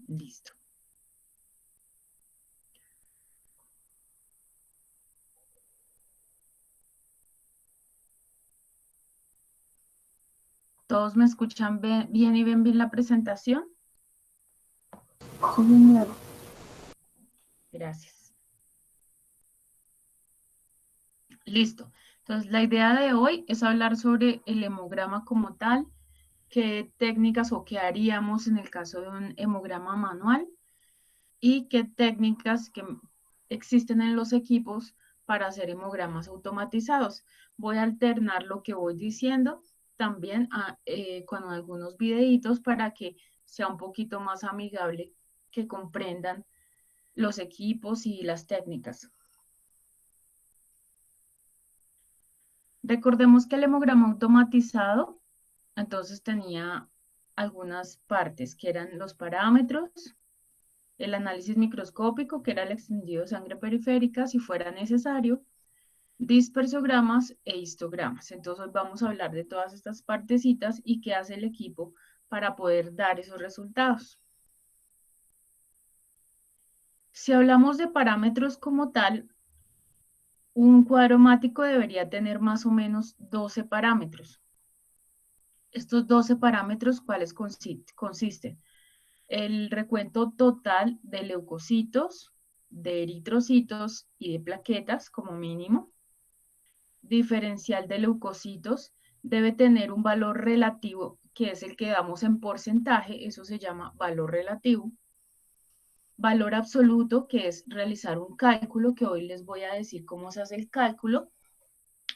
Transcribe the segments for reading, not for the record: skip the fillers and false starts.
Listo. ¿Todos me escuchan bien y ven bien la presentación? Sí, señor. Gracias. Listo. Entonces, la idea de hoy es hablar sobre el hemograma como tal, qué técnicas o qué haríamos en el caso de un hemograma manual y qué técnicas que existen en los equipos para hacer hemogramas automatizados. Voy a alternar lo que voy diciendo también con algunos videitos para que sea un poquito más amigable, que comprendan los equipos y las técnicas. Recordemos que el hemograma automatizado entonces tenía algunas partes que eran los parámetros, el análisis microscópico, que era el extendido de sangre periférica si fuera necesario, dispersogramas e histogramas. Entonces vamos a hablar de todas estas partecitas y qué hace el equipo para poder dar esos resultados. Si hablamos de parámetros como tal, un cuadro mático debería tener más o menos 12 parámetros. Estos 12 parámetros, ¿cuáles consisten? El recuento total de leucocitos, de eritrocitos y de plaquetas como mínimo. Diferencial de leucocitos debe tener un valor relativo, que es el que damos en porcentaje, eso se llama valor relativo. Valor absoluto, que es realizar un cálculo, que hoy les voy a decir cómo se hace el cálculo.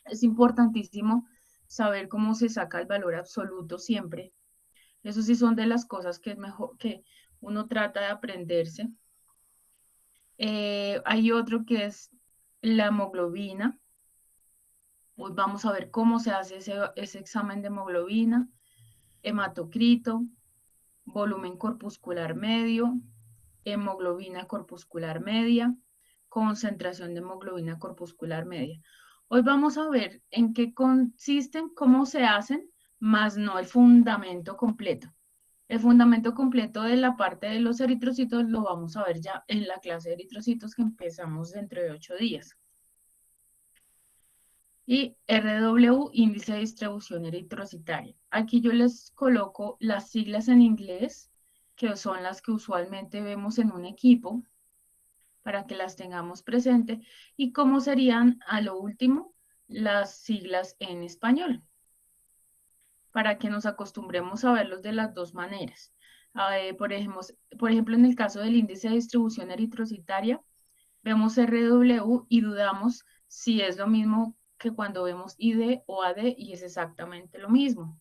Es importantísimo saber cómo se saca el valor absoluto siempre. Eso sí son de las cosas que es mejor que uno trata de aprenderse. Hay otro que es la hemoglobina. Hoy vamos a ver cómo se hace ese examen de hemoglobina, hematocrito, volumen corpuscular medio, hemoglobina corpuscular media, concentración de hemoglobina corpuscular media. Hoy vamos a ver en qué consisten, cómo se hacen, más no el fundamento completo. El fundamento completo de la parte de los eritrocitos lo vamos a ver ya en la clase de eritrocitos que empezamos dentro de 8 días. Y RW, índice de distribución eritrocitaria. Aquí yo les coloco las siglas en inglés, que son las que usualmente vemos en un equipo, para que las tengamos presente, y cómo serían a lo último las siglas en español, para que nos acostumbremos a verlos de las dos maneras. Por ejemplo, en el caso del índice de distribución eritrocitaria, vemos RW y dudamos si es lo mismo que cuando vemos ID o AD y es exactamente lo mismo.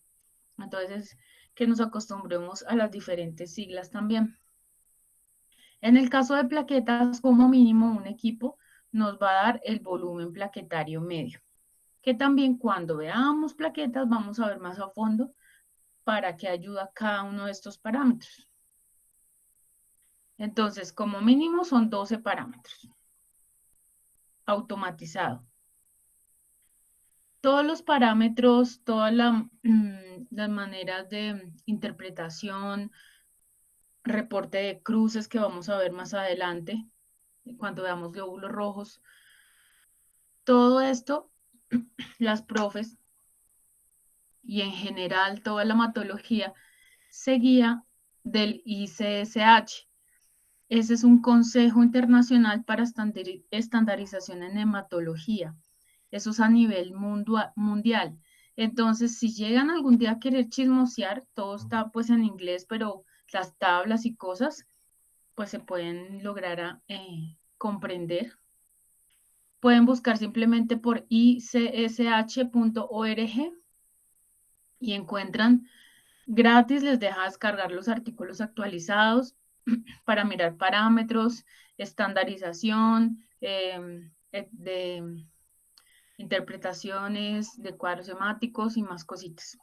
Entonces, que nos acostumbremos a las diferentes siglas también. En el caso de plaquetas, como mínimo un equipo nos va a dar el volumen plaquetario medio, que también cuando veamos plaquetas vamos a ver más a fondo para qué ayuda cada uno de estos parámetros. Entonces, como mínimo son 12 parámetros. Automatizado. Todos los parámetros, todas las maneras de interpretación, reporte de cruces que vamos a ver más adelante, cuando veamos glóbulos rojos, todo esto, las profes y en general toda la hematología seguía del ICSH. Ese es un Consejo Internacional para Estandarización en Hematología. Eso es a nivel mundial. Entonces, si llegan algún día a querer chismosear, todo está pues en inglés, pero las tablas y cosas pues se pueden lograr comprender. Pueden buscar simplemente por icsh.org y encuentran gratis, les deja descargar los artículos actualizados para mirar parámetros, estandarización, de interpretaciones de cuadros hemáticos y más cositas.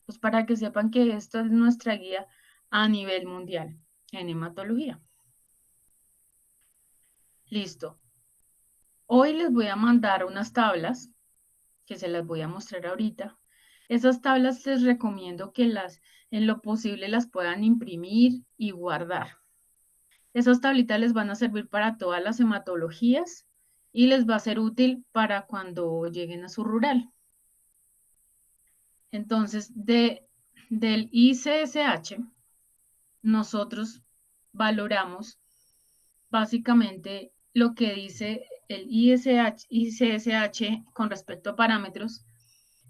Pues para que sepan que esto es nuestra guía a nivel mundial en hematología. Listo. Hoy les voy a mandar unas tablas que se las voy a mostrar ahorita, Esas tablas les recomiendo que en lo posible las puedan imprimir y guardar. Esas tablitas les van a servir para todas las hematologías y les va a ser útil para cuando lleguen a su rural. Entonces, del ICSH, nosotros valoramos básicamente lo que dice el ICSH con respecto a parámetros,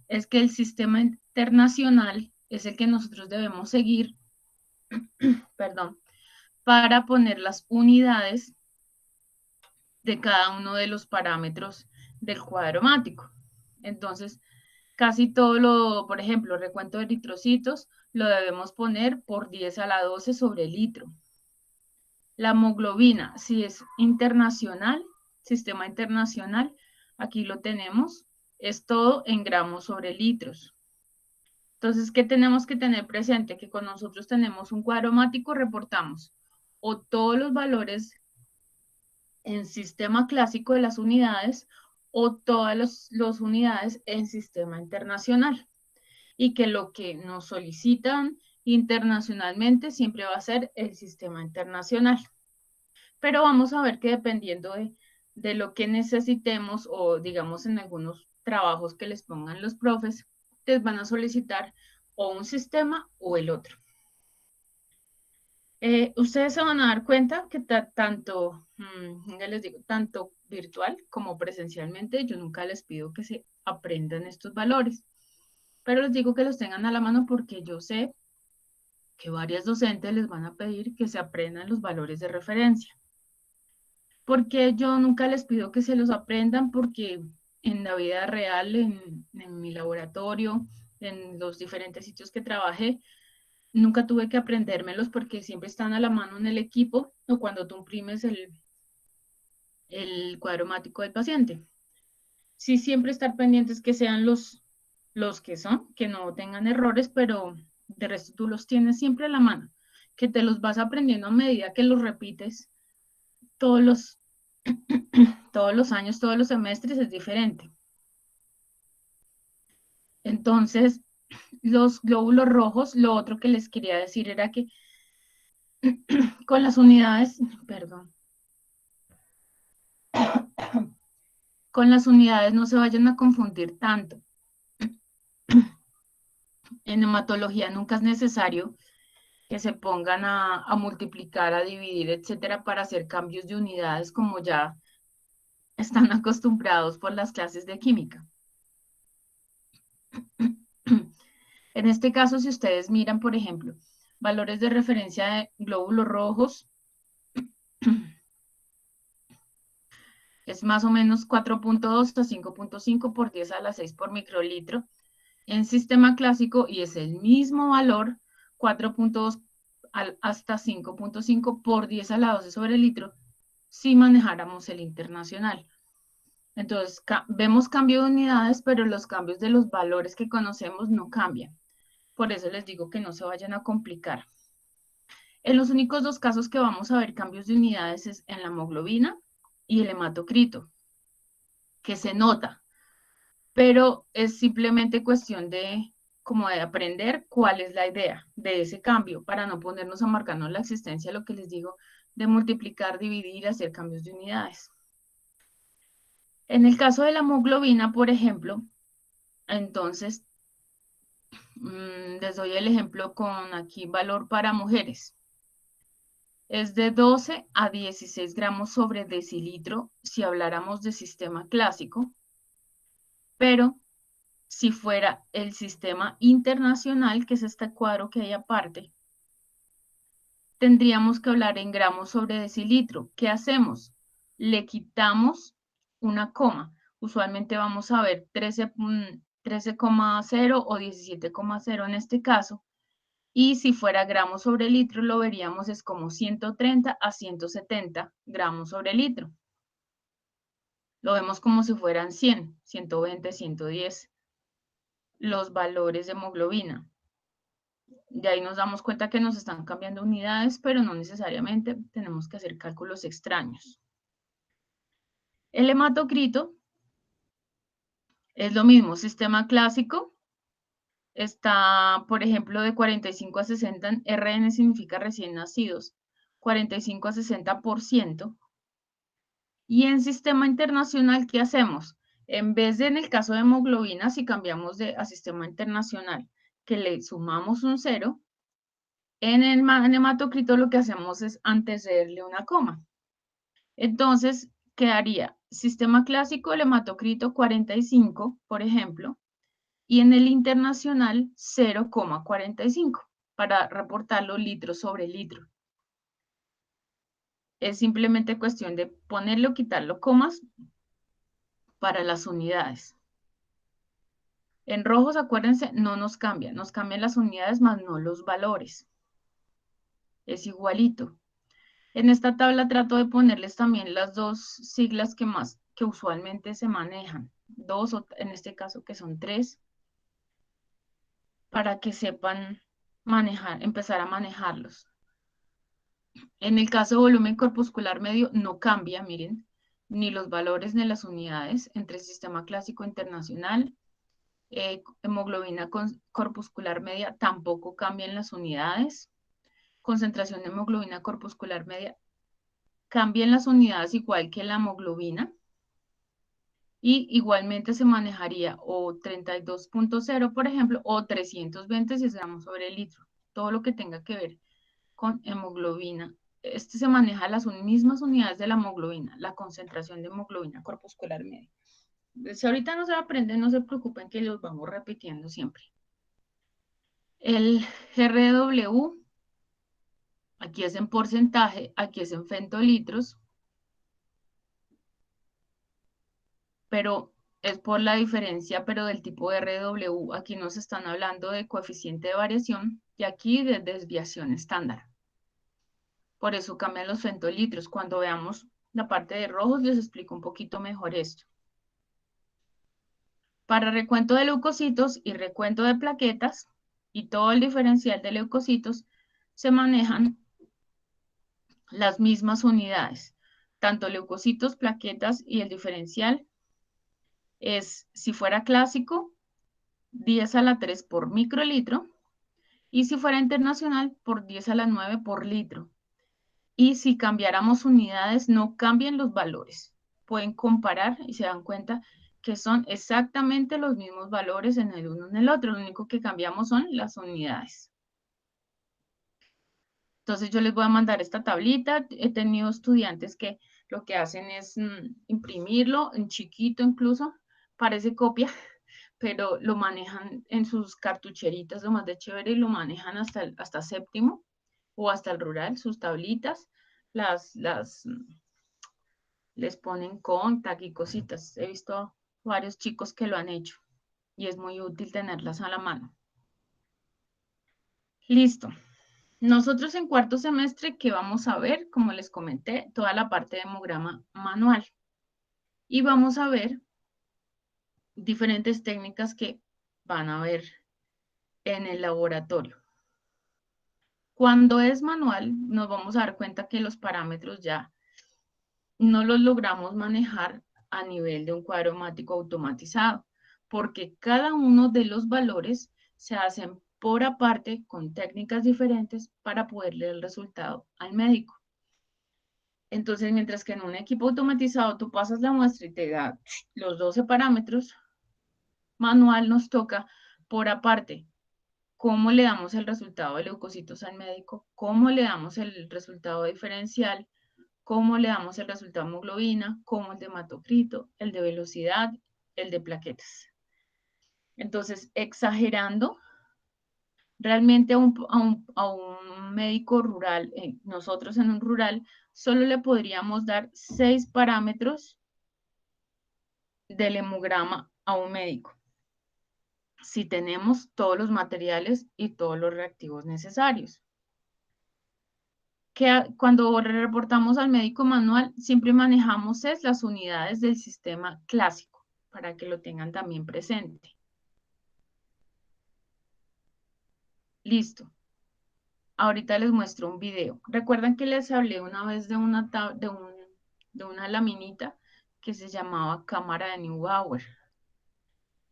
es que el sistema internacional es el que nosotros debemos seguir, perdón, para poner las unidades de cada uno de los parámetros del cuadro mático. Entonces, casi todo por ejemplo, recuento de eritrocitos, lo debemos poner por 10 a la 12 sobre litro. La hemoglobina, si es internacional, sistema internacional, aquí lo tenemos, es todo en gramos sobre litros. Entonces, ¿qué tenemos que tener presente? Que cuando nosotros tenemos un cuadro mático, reportamos o todos los valores en sistema clásico de las unidades o todas las unidades en sistema internacional. Y que lo que nos solicitan internacionalmente siempre va a ser el sistema internacional. Pero vamos a ver que dependiendo de lo que necesitemos o digamos en algunos trabajos que les pongan los profes, les van a solicitar o un sistema o el otro. Ustedes se van a dar cuenta que tanto, ya les digo, tanto virtual como presencialmente, yo nunca les pido que se aprendan estos valores, pero les digo que los tengan a la mano porque yo sé que varias docentes les van a pedir que se aprendan los valores de referencia. Porque yo nunca les pido que se los aprendan porque en la vida real, en mi laboratorio, en los diferentes sitios que trabajé, nunca tuve que aprendérmelos porque siempre están a la mano en el equipo o cuando tú imprimes el cuadro mático del paciente. Sí, siempre estar pendientes que sean los que son, que no tengan errores, pero de resto tú los tienes siempre a la mano, que te los vas aprendiendo a medida que los repites todos los, todos los años, todos los semestres es diferente. Entonces, los glóbulos rojos, lo otro que les quería decir era que con las unidades, perdón, con las unidades no se vayan a confundir tanto. En hematología nunca es necesario que se pongan a multiplicar, a dividir, etcétera, para hacer cambios de unidades como ya están acostumbrados por las clases de química. En este caso, si ustedes miran, por ejemplo, valores de referencia de glóbulos rojos, es más o menos 4.2 a 5.5 por 10 a la 6 por microlitro. En sistema clásico, y es el mismo valor, 4.2 hasta 5.5 por 10 a la 12 sobre litro, si manejáramos el internacional. Entonces, vemos cambio de unidades, pero los cambios de los valores que conocemos no cambian. Por eso les digo que no se vayan a complicar. En los únicos dos casos que vamos a ver cambios de unidades es en la hemoglobina y el hematocrito, que se nota, pero es simplemente cuestión de como de aprender cuál es la idea de ese cambio para no ponernos a marcarnos la existencia, lo que les digo, de multiplicar, dividir, hacer cambios de unidades. En el caso de la hemoglobina, por ejemplo, entonces les doy el ejemplo con aquí valor para mujeres. Es de 12 a 16 gramos sobre decilitro si habláramos de sistema clásico, pero si fuera el sistema internacional, que es este cuadro que hay aparte, tendríamos que hablar en gramos sobre decilitro. ¿Qué hacemos? Le quitamos una coma. Usualmente vamos a ver 13,0 o 17,0 en este caso. Y si fuera gramos sobre litro, lo veríamos es como 130 a 170 gramos sobre litro. Lo vemos como si fueran 100, 120, 110 los valores de hemoglobina. De ahí nos damos cuenta que nos están cambiando unidades, pero no necesariamente tenemos que hacer cálculos extraños. El hematocrito es lo mismo, sistema clásico, Está, por ejemplo, de 45 a 60, RN significa recién nacidos, 45 a 60%. Y en sistema internacional, ¿qué hacemos? En vez de en el caso de hemoglobina, si cambiamos a sistema internacional, que le sumamos un 0, en el hematocrito lo que hacemos es antecederle una coma. Entonces, quedaría sistema clásico, el hematocrito 45, por ejemplo, y en el internacional 0,45 para reportarlo litro sobre litro. Es simplemente cuestión de ponerlo, quitarlo comas para las unidades. En rojos, acuérdense, no nos cambian las unidades más no los valores. Es igualito. En esta tabla trato de ponerles también las dos siglas que usualmente se manejan. Dos, o en este caso que son 3, para que sepan empezar a manejarlos. En el caso de volumen corpuscular medio no cambia, miren, ni los valores ni las unidades entre sistema clásico internacional. Hemoglobina corpuscular media tampoco cambian las unidades. Concentración de hemoglobina corpuscular media cambian las unidades igual que la hemoglobina. Y igualmente se manejaría o 32.0, por ejemplo, o 320 si gramos sobre el litro. Todo lo que tenga que ver con hemoglobina. Este se maneja las mismas unidades de la hemoglobina, la concentración de hemoglobina corpuscular media. Si ahorita no se aprenden, no se preocupen que los vamos repitiendo siempre. El RW, aquí es en porcentaje, aquí es en femtolitros, pero es por la diferencia, pero del tipo RW. Aquí nos están hablando de coeficiente de variación y aquí de desviación estándar. Por eso cambian los femtolitros. Cuando veamos la parte de rojos les explico un poquito mejor esto. Para recuento de leucocitos y recuento de plaquetas y todo el diferencial de leucocitos se manejan las mismas unidades, tanto leucocitos, plaquetas y el diferencial es, si fuera clásico, 10 a la 3 por microlitro, y si fuera internacional, por 10 a la 9 por litro. Y si cambiáramos unidades, no cambian los valores. Pueden comparar y se dan cuenta que son exactamente los mismos valores en el uno en el otro. Lo único que cambiamos son las unidades. Entonces yo les voy a mandar esta tablita. He tenido estudiantes que lo que hacen es imprimirlo en chiquito incluso. Parece copia, pero lo manejan en sus cartucheritas lo más de chévere y lo manejan hasta séptimo o hasta el rural, sus tablitas, les ponen contact y cositas. He visto varios chicos que lo han hecho y es muy útil tenerlas a la mano. Listo. Nosotros en cuarto semestre, ¿qué vamos a ver? Como les comenté, toda la parte de hemograma manual. Y vamos a ver diferentes técnicas que van a ver en el laboratorio. Cuando es manual, nos vamos a dar cuenta que los parámetros ya no los logramos manejar a nivel de un cuadro hemático automatizado, porque cada uno de los valores se hacen por aparte con técnicas diferentes para poder leer el resultado al médico. Entonces, mientras que en un equipo automatizado tú pasas la muestra y te da los 12 parámetros, manual nos toca por aparte cómo le damos el resultado de leucocitos al médico, cómo le damos el resultado diferencial, cómo le damos el resultado de hemoglobina, cómo el de hematocrito, el de velocidad, el de plaquetas. Entonces, exagerando, realmente a un médico rural, nosotros en un rural, solo le podríamos dar 6 parámetros del hemograma a un médico, si tenemos todos los materiales y todos los reactivos necesarios. Que cuando reportamos al médico manual, siempre manejamos las unidades del sistema clásico, para que lo tengan también presente. Listo. Ahorita les muestro un video. ¿Recuerdan que les hablé una vez de una laminita que se llamaba cámara de Neubauer?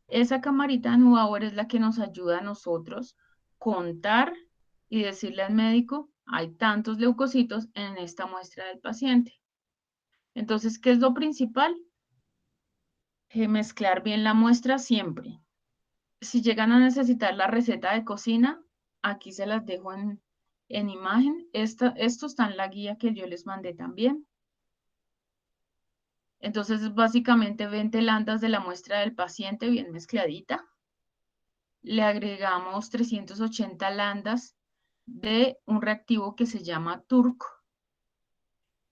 Esa camarita de Neubauer es la que nos ayuda a nosotros contar y decirle al médico, hay tantos leucocitos en esta muestra del paciente. Entonces, ¿qué es lo principal? Mezclar bien la muestra siempre. Si llegan a necesitar la receta de cocina, aquí se las dejo en imagen. Esto está en la guía que yo les mandé también. Entonces, es básicamente 20 landas de la muestra del paciente bien mezcladita. Le agregamos 380 landas de un reactivo que se llama turco.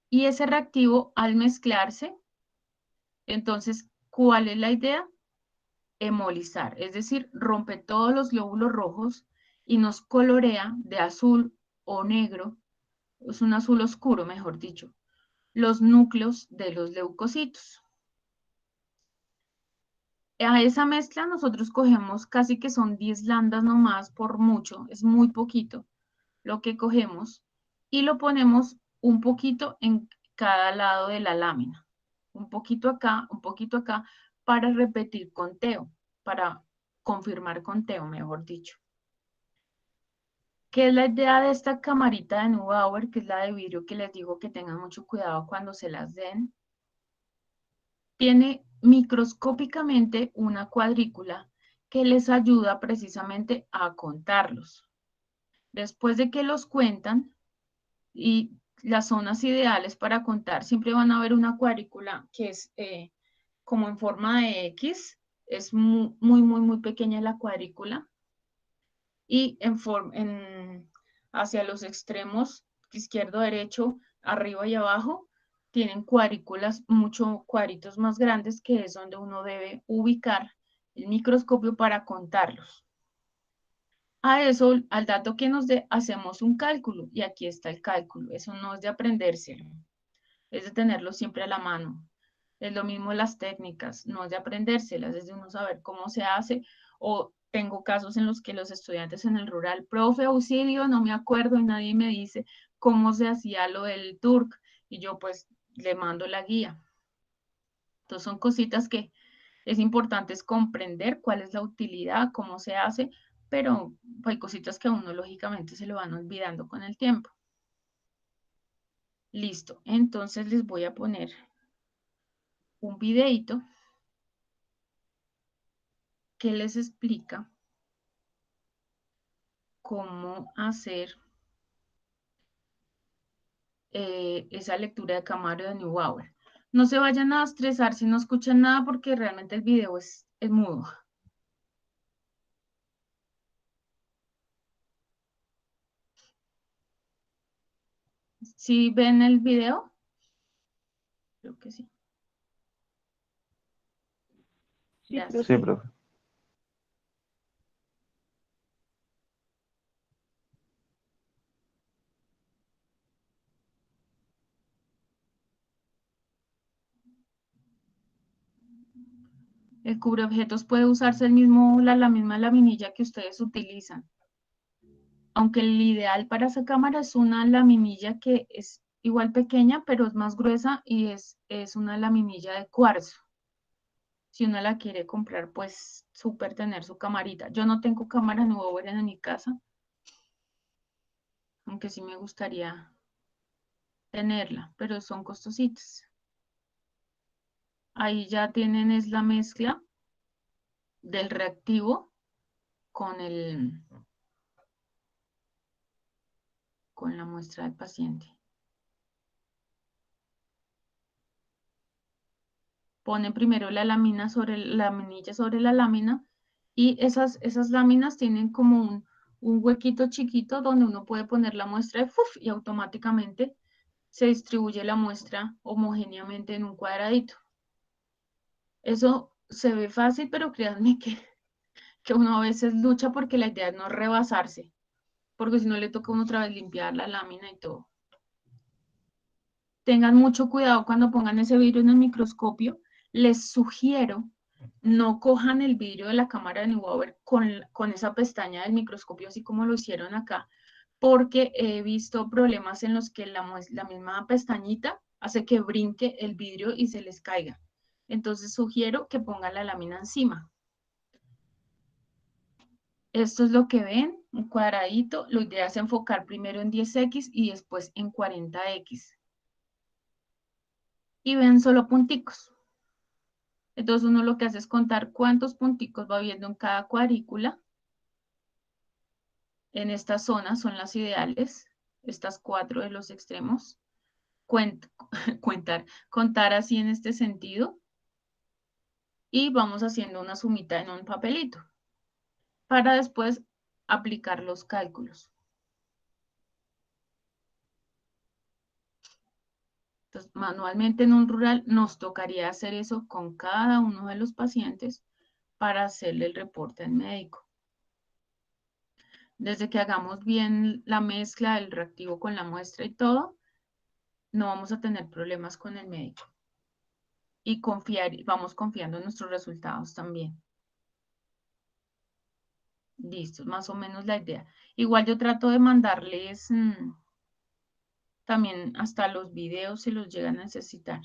Y ese reactivo, al mezclarse, entonces, ¿cuál es la idea? Hemolizar, es decir, rompe todos los glóbulos rojos y nos colorea de azul o negro, es un azul oscuro, mejor dicho, los núcleos de los leucocitos. A esa mezcla nosotros cogemos casi que son 10 landas nomás por mucho, es muy poquito lo que cogemos y lo ponemos un poquito en cada lado de la lámina. Un poquito acá, para repetir conteo, para confirmar conteo, mejor dicho. ¿Qué es la idea de esta camarita de Neubauer, que es la de vidrio que les digo que tengan mucho cuidado cuando se las den? Tiene microscópicamente una cuadrícula que les ayuda precisamente a contarlos. Después de que los cuentan, y las zonas ideales para contar, siempre van a ver una cuadrícula que es como en forma de X, es muy pequeña la cuadrícula, y hacia los extremos, izquierdo, derecho, arriba y abajo, tienen cuadrículas, cuadritos más grandes, que es donde uno debe ubicar el microscopio para contarlos. A eso, al dato que nos dé, hacemos un cálculo, y aquí está el cálculo. Eso no es de aprendérselo, es de tenerlo siempre a la mano. Es lo mismo las técnicas, no es de aprendérselas, es de uno saber cómo se hace. O tengo casos en los que los estudiantes en el rural, profe, auxilio, no me acuerdo y nadie me dice cómo se hacía lo del TURC, y yo pues le mando la guía. Entonces son cositas que es importante comprender cuál es la utilidad, cómo se hace, pero hay cositas que a uno lógicamente se lo van olvidando con el tiempo. Listo, entonces les voy a poner un videito que les explica cómo hacer esa lectura de Camaro de Neubauer. No se vayan a estresar si no escuchan nada, porque realmente el video es mudo. ¿Sí ven el video? Creo que sí. Sí, Gracias. Sí, profe. profe. El cubreobjetos puede usarse la misma laminilla que ustedes utilizan. Aunque el ideal para esa cámara es una laminilla que es igual pequeña, pero es más gruesa, y es una laminilla de cuarzo. Si uno la quiere comprar, pues súper tener su camarita. Yo no tengo cámara Neubauer en mi casa, aunque sí me gustaría tenerla, pero son costositas. Ahí ya tienen es la mezcla del reactivo con con la muestra del paciente. Ponen primero la laminilla sobre la lámina, y esas láminas tienen como un huequito chiquito donde uno puede poner la muestra y automáticamente se distribuye la muestra homogéneamente en un cuadradito. Eso se ve fácil, pero créanme que uno a veces lucha, porque la idea es no rebasarse, porque si no le toca a uno otra vez limpiar la lámina y todo. Tengan mucho cuidado cuando pongan ese vidrio en el microscopio. Les sugiero no cojan el vidrio de la cámara de Neubauer con esa pestaña del microscopio, así como lo hicieron acá, porque he visto problemas en los que la misma pestañita hace que brinque el vidrio y se les caiga. Entonces sugiero que pongan la lámina encima. Esto es lo que ven, un cuadradito. Lo ideal es enfocar primero en 10X y después en 40X. Y ven solo punticos. Entonces uno lo que hace es contar cuántos punticos va viendo en cada cuadrícula. En estas zonas son las ideales, estas 4 de los extremos. Contar así en este sentido. Y vamos haciendo una sumita en un papelito para después aplicar los cálculos. Entonces, manualmente en un rural nos tocaría hacer eso con cada uno de los pacientes para hacerle el reporte al médico. Desde que hagamos bien la mezcla del reactivo con la muestra y todo, no vamos a tener problemas con el médico. Y vamos confiando en nuestros resultados también. Listo, más o menos la idea. Igual yo trato de mandarles también hasta los videos si los llegan a necesitar.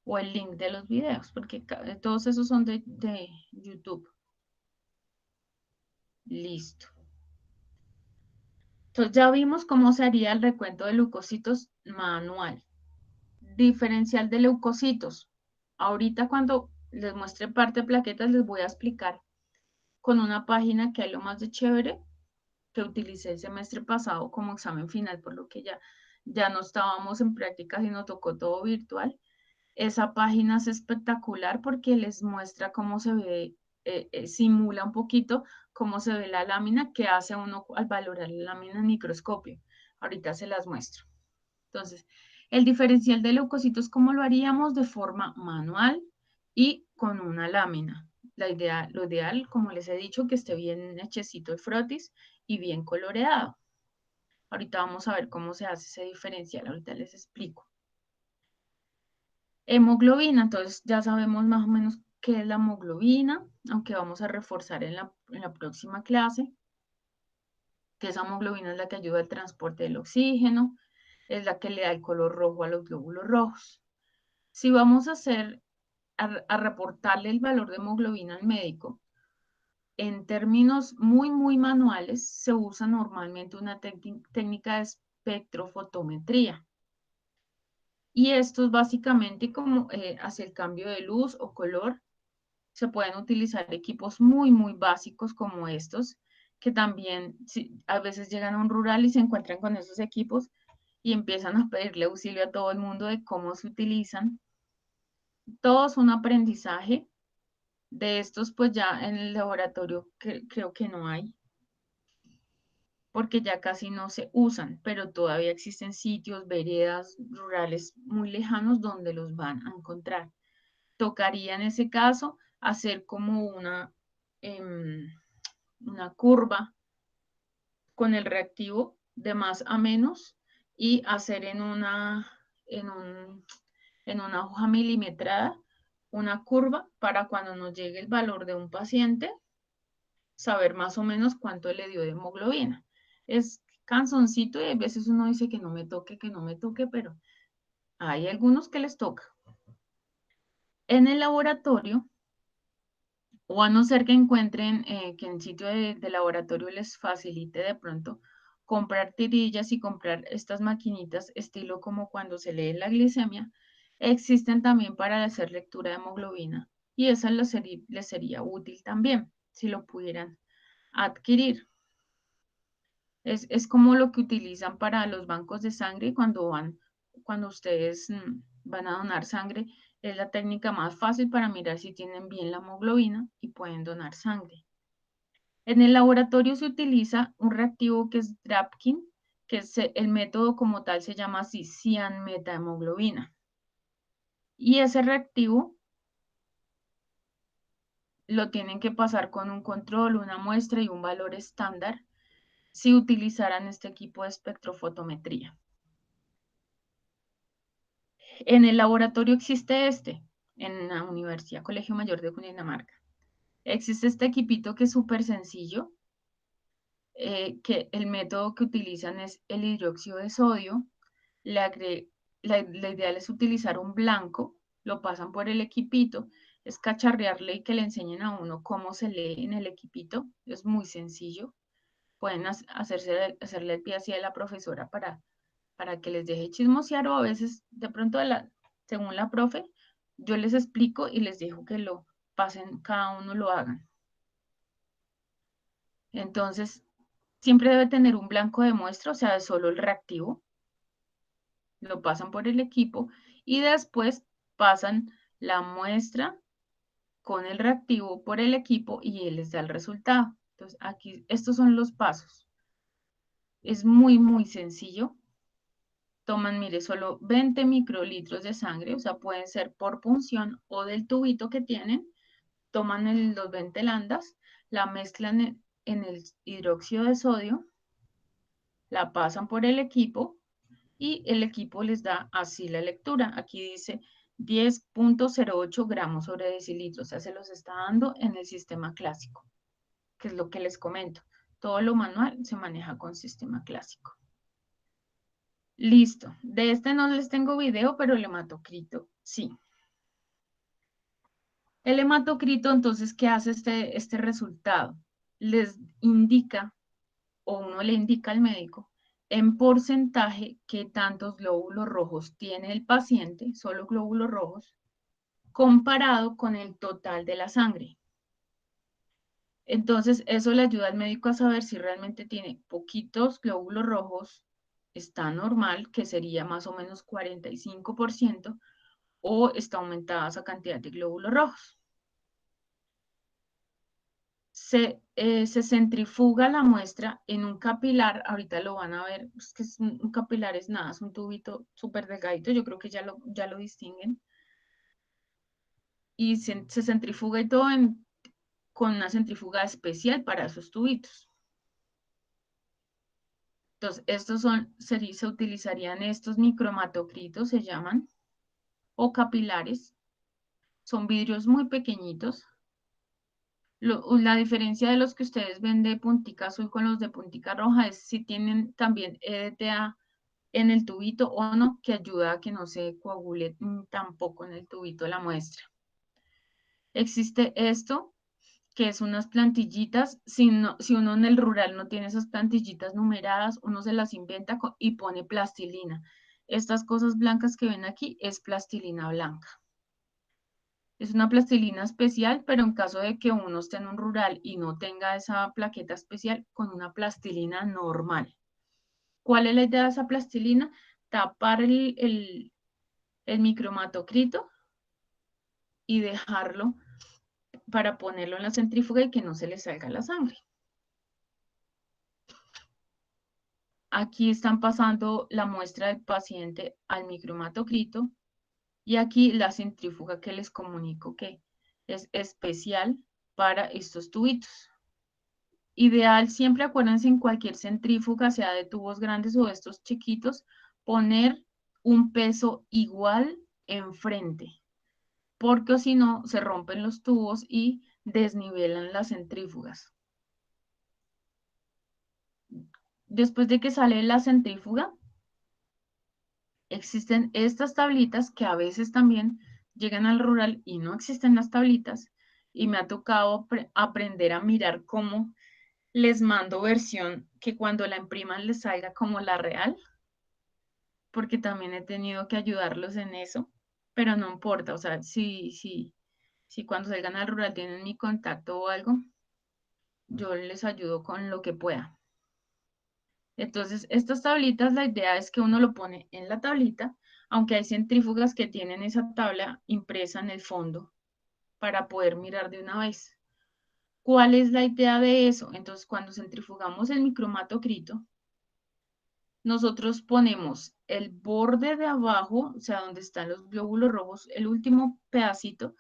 O el link de los videos, porque todos esos son de YouTube. Listo. Entonces ya vimos cómo se haría el recuento de leucocitos manual. Diferencial de leucocitos. Ahorita cuando les muestre parte de plaquetas les voy a explicar con una página que hay lo más de chévere que utilicé el semestre pasado como examen final, por lo que ya no estábamos en práctica, sino tocó todo virtual. Esa página es espectacular porque les muestra cómo se ve, simula un poquito cómo se ve la lámina que hace uno al valorar la lámina en microscopio. Ahorita se las muestro. Entonces, el diferencial de leucocitos, ¿cómo lo haríamos? De forma manual y con una lámina. Lo ideal, como les he dicho, que esté bien hechecito el frotis y bien coloreado. Ahorita vamos a ver cómo se hace ese diferencial, ahorita les explico. Hemoglobina, entonces ya sabemos más o menos qué es la hemoglobina, aunque vamos a reforzar en la próxima clase, que esa hemoglobina es la que ayuda al transporte del oxígeno, es la que le da el color rojo a los glóbulos rojos. Si vamos a a reportarle el valor de hemoglobina al médico, en términos muy manuales, se usa normalmente una técnica de espectrofotometría. Y esto es básicamente como hacia el cambio de luz o color. Se pueden utilizar equipos muy básicos como estos, que también a veces llegan a un rural y se encuentran con esos equipos y empiezan a pedirle auxilio a todo el mundo de cómo se utilizan. Todo es un aprendizaje. De estos, pues ya en el laboratorio creo que no hay, porque ya casi no se usan, pero todavía existen sitios, veredas rurales muy lejanos donde los van a encontrar. Tocaría en ese caso hacer como una curva con el reactivo de más a menos y hacer en una hoja milimetrada una curva para cuando nos llegue el valor de un paciente, saber más o menos cuánto le dio de hemoglobina. Es cansoncito y a veces uno dice que no me toque, pero hay algunos que les toca. En el laboratorio, o a no ser que encuentren que en sitio de laboratorio les facilite de pronto comprar tirillas y comprar estas maquinitas, estilo como cuando se lee la glicemia, existen también para hacer lectura de hemoglobina y esa les sería útil también si lo pudieran adquirir. Es como lo que utilizan para los bancos de sangre cuando ustedes van a donar sangre. Es la técnica más fácil para mirar si tienen bien la hemoglobina y pueden donar sangre. En el laboratorio se utiliza un reactivo que es Drapkin, que es el método como tal se llama así, cianmetahemoglobina. Y ese reactivo lo tienen que pasar con un control, una muestra y un valor estándar si utilizaran este equipo de espectrofotometría. En el laboratorio existe en la Universidad Colegio Mayor de Cundinamarca. Existe este equipito que es súper sencillo, que el método que utilizan es el hidróxido de sodio. La ideal es utilizar un blanco, lo pasan por el equipito es cacharrearle y que le enseñen a uno cómo se lee en el equipito. Es muy sencillo. Pueden hacerle el pie así a la profesora para que les deje chismosear, o a veces de pronto según la profe, yo les explico y les dejo que lo pasen, cada uno lo hagan. Entonces, siempre debe tener un blanco de muestra, o sea, solo el reactivo. Lo pasan por el equipo y después pasan la muestra con el reactivo por el equipo y él les da el resultado. Entonces, aquí, estos son los pasos. Es muy, muy sencillo. Toman, mire, solo 20 microlitros de sangre, o sea, pueden ser por punción o del tubito que tienen. Toman los 20 landas, la mezclan en el hidróxido de sodio, la pasan por el equipo y el equipo les da así la lectura. Aquí dice 10.08 gramos sobre decilitro, o sea, se los está dando en el sistema clásico, que es lo que les comento. Todo lo manual se maneja con sistema clásico. Listo. De este no les tengo video, pero el hematocrito sí. El hematocrito, entonces, ¿qué hace este resultado? Les indica, o uno le indica al médico, en porcentaje qué tantos glóbulos rojos tiene el paciente, solo glóbulos rojos, comparado con el total de la sangre. Entonces, eso le ayuda al médico a saber si realmente tiene poquitos glóbulos rojos, está normal, que sería más o menos 45%, o está aumentada esa cantidad de glóbulos rojos. Se centrifuga la muestra en un capilar, ahorita lo van a ver, es que un capilar es nada, es un tubito súper delgadito, yo creo que ya lo distinguen, y se centrifuga y todo con una centrífuga especial para esos tubitos. Entonces, se utilizarían estos micromatocritos, se llaman, o capilares, son vidrios muy pequeñitos. La diferencia de los que ustedes ven de puntica azul con los de puntica roja es si tienen también EDTA en el tubito o no, que ayuda a que no se coagule tampoco en el tubito la muestra. Existe esto, que es unas plantillitas. Si uno en el rural no tiene esas plantillitas numeradas, uno se las inventa y pone plastilina. Estas cosas blancas que ven aquí es plastilina blanca. Es una plastilina especial, pero en caso de que uno esté en un rural y no tenga esa plaqueta especial, con una plastilina normal. ¿Cuál es la idea de esa plastilina? Tapar el micromatocrito y dejarlo para ponerlo en la centrífuga y que no se le salga la sangre. Aquí están pasando la muestra del paciente al micromatocrito y aquí la centrífuga que les comunico que es especial para estos tubitos. Ideal, siempre acuérdense en cualquier centrífuga, sea de tubos grandes o de estos chiquitos, poner un peso igual enfrente, porque si no se rompen los tubos y desnivelan las centrífugas. Después de que sale la centrífuga, existen estas tablitas que a veces también llegan al rural y no existen las tablitas, y me ha tocado aprender a mirar cómo les mando versión que cuando la impriman les salga como la real, porque también he tenido que ayudarlos en eso, pero no importa, o sea, si cuando salgan al rural tienen mi contacto o algo, yo les ayudo con lo que pueda. Entonces, estas tablitas, la idea es que uno lo pone en la tablita, aunque hay centrífugas que tienen esa tabla impresa en el fondo para poder mirar de una vez. ¿Cuál es la idea de eso? Entonces, cuando centrifugamos el micromatocrito, nosotros ponemos el borde de abajo, o sea, donde están los glóbulos rojos, el último pedacito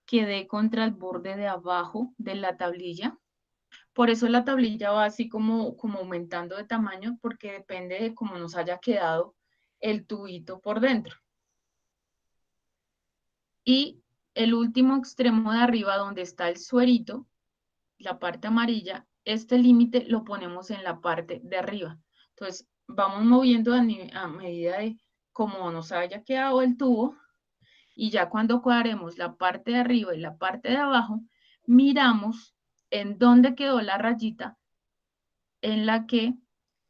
que dé contra el borde de abajo de la tablilla. Por eso la tablilla va así como aumentando de tamaño, porque depende de cómo nos haya quedado el tubito por dentro. Y el último extremo de arriba, donde está el suerito, la parte amarilla, este límite lo ponemos en la parte de arriba. Entonces, vamos moviendo a medida de cómo nos haya quedado el tubo Y ya cuando cuadremos la parte de arriba y la parte de abajo, miramos en dónde quedó la rayita en la que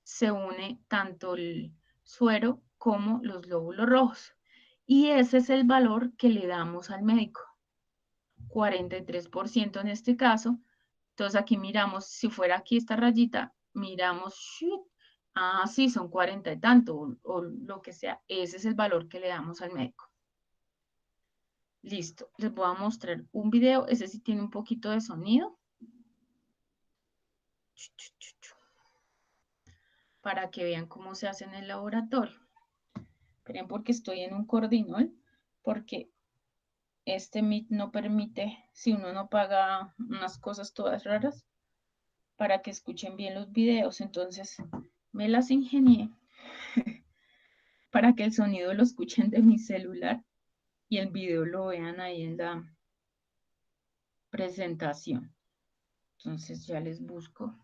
se une tanto el suero como los glóbulos rojos. Y ese es el valor que le damos al médico. 43% en este caso. Entonces aquí miramos, si fuera aquí esta rayita, miramos, shoot, ah, sí, son 40 y tanto, o lo que sea. Ese es el valor que le damos al médico. Listo, les voy a mostrar un video, ese sí tiene un poquito de sonido. Para que vean cómo se hace en el laboratorio. Esperen porque estoy en un cordinol, porque este Meet no permite, si uno no paga unas cosas todas raras, para que escuchen bien los videos. Entonces me las ingenié para que el sonido lo escuchen de mi celular y el video lo vean ahí en la presentación. Entonces ya les busco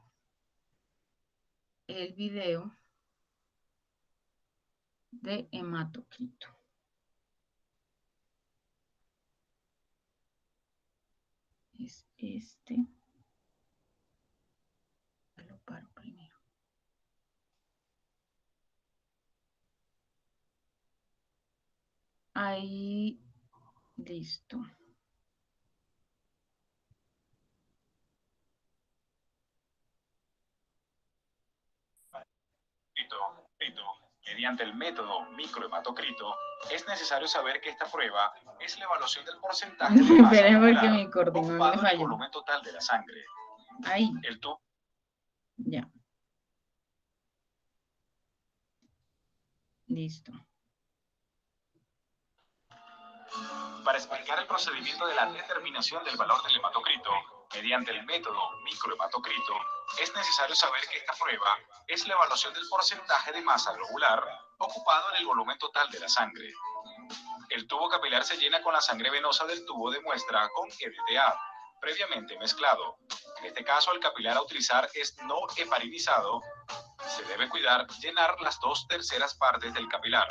el video de hematocrito. Es este. Lo paro primero. Ahí, listo. Mediante el método microhematocrito, es necesario saber que esta prueba es la evaluación del porcentaje de masa Esperen porque celular mi cordón me ocupado en el falló. volumen total de la sangre. Ahí. El tubo. Ya. Listo. Para explicar el procedimiento de la determinación del valor del hematocrito mediante el método microhematocrito, es necesario saber que esta prueba es la evaluación del porcentaje de masa globular ocupado en el volumen total de la sangre. El tubo capilar se llena con la sangre venosa del tubo de muestra con EDTA, previamente mezclado. En este caso, el capilar a utilizar es no heparinizado. Se debe cuidar llenar las 2/3 partes del capilar.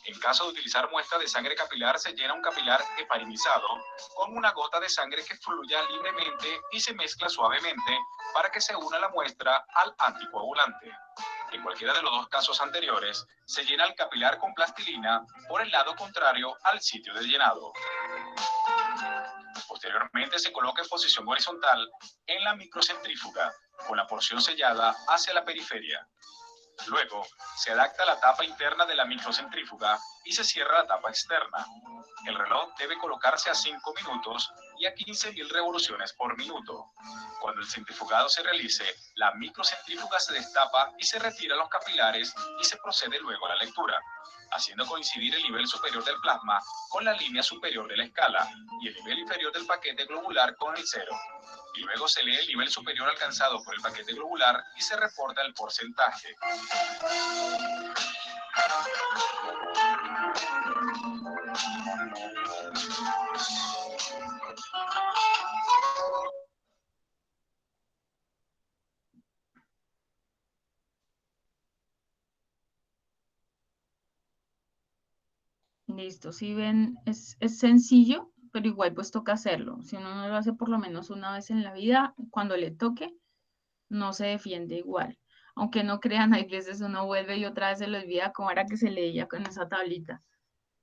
En caso de utilizar muestra de sangre capilar, se llena un capilar heparinizado con una gota de sangre que fluya libremente y se mezcla suavemente para que se una la muestra al anticoagulante. En cualquiera de los dos casos anteriores, se llena el capilar con plastilina por el lado contrario al sitio del llenado. Posteriormente se coloca en posición horizontal en la microcentrífuga, con la porción sellada hacia la periferia. Luego, se adapta la tapa interna de la microcentrífuga y se cierra la tapa externa. El reloj debe colocarse a 5 minutos y a 15.000 revoluciones por minuto. Cuando el centrifugado se realice, la microcentrífuga se destapa y se retira los capilares y se procede luego a la lectura, haciendo coincidir el nivel superior del plasma con la línea superior de la escala y el nivel inferior del paquete globular con el cero. Y luego se lee el nivel superior alcanzado por el paquete globular y se reporta el porcentaje. Listo. Si ven, es sencillo, pero igual pues toca hacerlo. Si uno no lo hace por lo menos una vez en la vida, cuando le toque, no se defiende igual. Aunque no crean, hay veces uno vuelve y otra vez se le olvida cómo era que se leía con esa tablita.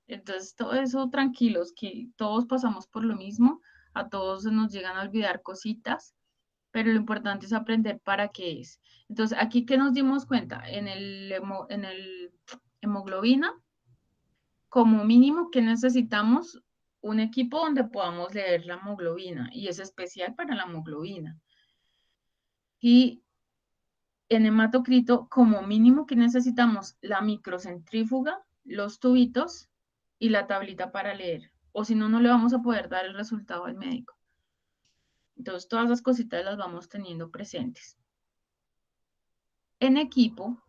Entonces, todo eso tranquilos, que todos pasamos por lo mismo, a todos se nos llegan a olvidar cositas, pero lo importante es aprender para qué es. Entonces, aquí que nos dimos cuenta, en el hemoglobina, como mínimo que necesitamos un equipo donde podamos leer la hemoglobina y es especial para la hemoglobina. Y en hematocrito, como mínimo que necesitamos la microcentrífuga, los tubitos y la tablita para leer. O si no, no le vamos a poder dar el resultado al médico. Entonces, todas esas cositas las vamos teniendo presentes. En equipo,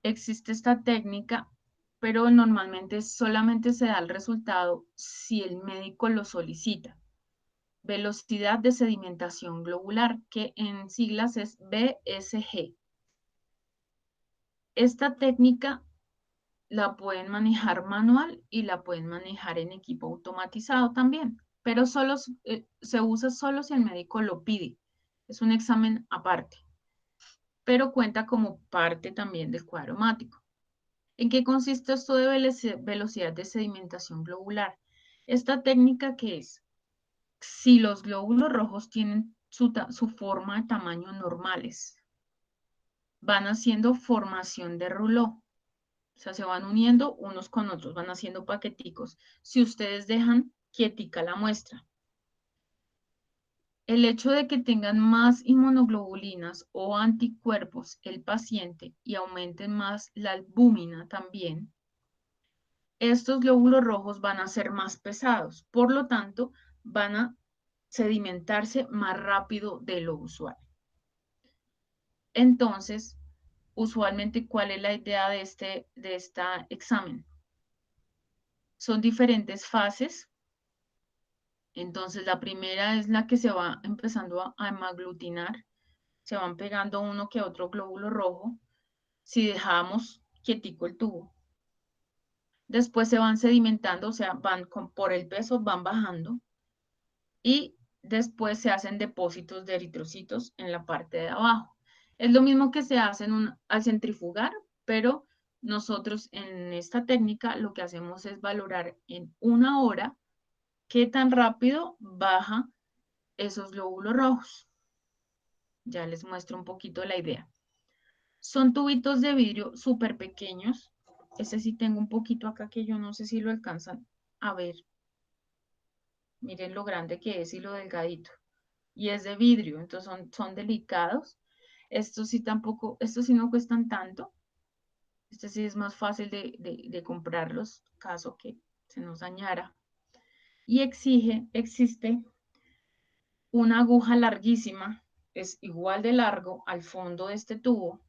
existe esta técnica, pero normalmente solamente se da el resultado si el médico lo solicita. Velocidad de sedimentación globular, que en siglas es BSG. Esta técnica la pueden manejar manual y la pueden manejar en equipo automatizado también, pero solo se usa solo si el médico lo pide. Es un examen aparte, pero cuenta como parte también del cuadro hemático. ¿En qué consiste esto de velocidad de sedimentación globular? Esta técnica que es, si los glóbulos rojos tienen su forma de tamaño normales, van haciendo formación de rouleau. O sea, se van uniendo unos con otros, van haciendo paqueticos. Si ustedes dejan quietica la muestra. El hecho de que tengan más inmunoglobulinas o anticuerpos el paciente y aumenten más la albúmina también, estos glóbulos rojos van a ser más pesados. Por lo tanto, van a sedimentarse más rápido de lo usual. Entonces, usualmente, ¿cuál es la idea de este examen? Son diferentes fases. Entonces, la primera es la que se va empezando a hemaglutinar. Se van pegando uno que otro glóbulo rojo si dejamos quietico el tubo. Después se van sedimentando, o sea, por el peso van bajando. Y después se hacen depósitos de eritrocitos en la parte de abajo. Es lo mismo que se hace al centrifugar, pero nosotros en esta técnica lo que hacemos es valorar en 1 hora qué tan rápido baja esos glóbulos rojos. Ya les muestro un poquito la idea. Son tubitos de vidrio súper pequeños. Ese sí tengo un poquito acá que yo no sé si lo alcanzan a ver. Miren lo grande que es y lo delgadito. Y es de vidrio, entonces son delicados. Estos sí tampoco, estos sí no cuestan tanto. Este sí es más fácil de comprarlos, caso que se nos dañara. Y existe una aguja larguísima, es igual de largo al fondo de este tubo,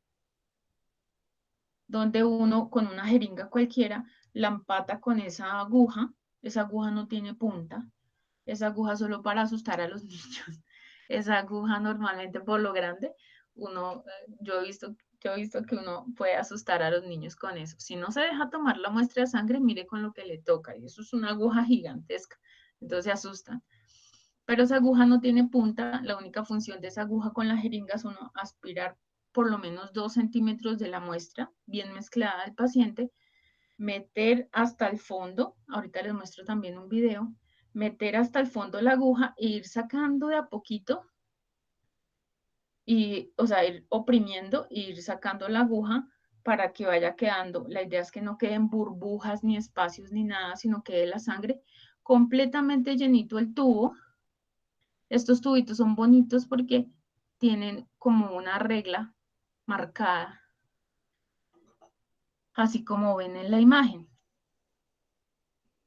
donde uno con una jeringa cualquiera la empata con esa aguja no tiene punta, esa aguja solo para asustar a los niños, esa aguja normalmente por lo grande, yo he visto que uno puede asustar a los niños con eso. Si no se deja tomar la muestra de sangre, mire con lo que le toca, y eso es una aguja gigantesca, entonces se asustan. Pero esa aguja no tiene punta, la única función de esa aguja con la jeringa es uno aspirar por lo menos 2 centímetros de la muestra, bien mezclada al paciente, meter hasta el fondo, ahorita les muestro también un video, meter hasta el fondo la aguja e ir sacando de a poquito, o sea, ir oprimiendo e ir sacando la aguja para que vaya quedando. La idea es que no queden burbujas ni espacios ni nada, sino quede la sangre completamente llenito el tubo. Estos tubitos son bonitos porque tienen como una regla marcada, así como ven en la imagen.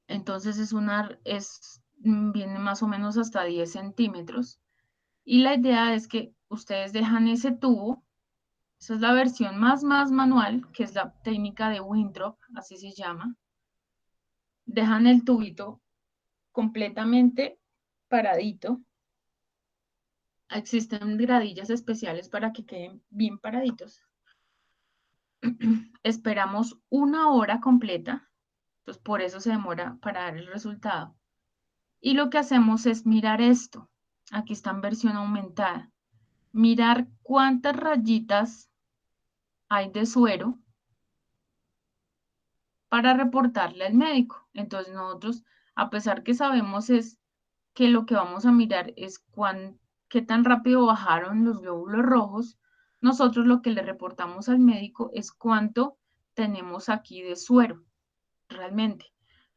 Entonces viene más o menos hasta 10 centímetros. Y la idea es que ustedes dejan ese tubo, esa es la versión más manual, que es la técnica de Winthrop, así se llama. Dejan el tubito completamente paradito. Existen gradillas especiales para que queden bien paraditos. Esperamos 1 hora completa, pues por eso se demora para dar el resultado. Y lo que hacemos es mirar esto. Aquí está en versión aumentada. Mirar cuántas rayitas hay de suero para reportarle al médico. Entonces nosotros, a pesar que sabemos es que lo que vamos a mirar es qué tan rápido bajaron los glóbulos rojos, nosotros lo que le reportamos al médico es cuánto tenemos aquí de suero, realmente,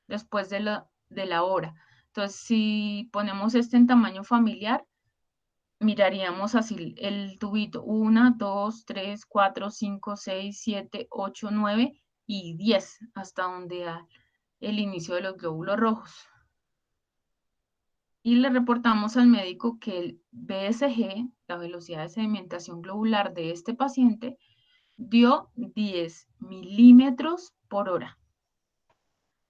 después de la hora. Entonces, si ponemos este en tamaño familiar, miraríamos así el tubito, 1, 2, 3, 4, 5, 6, 7, 8, 9 y 10, hasta donde da el inicio de los glóbulos rojos. Y le reportamos al médico que el BSG, la velocidad de sedimentación globular de este paciente, dio 10 milímetros por hora.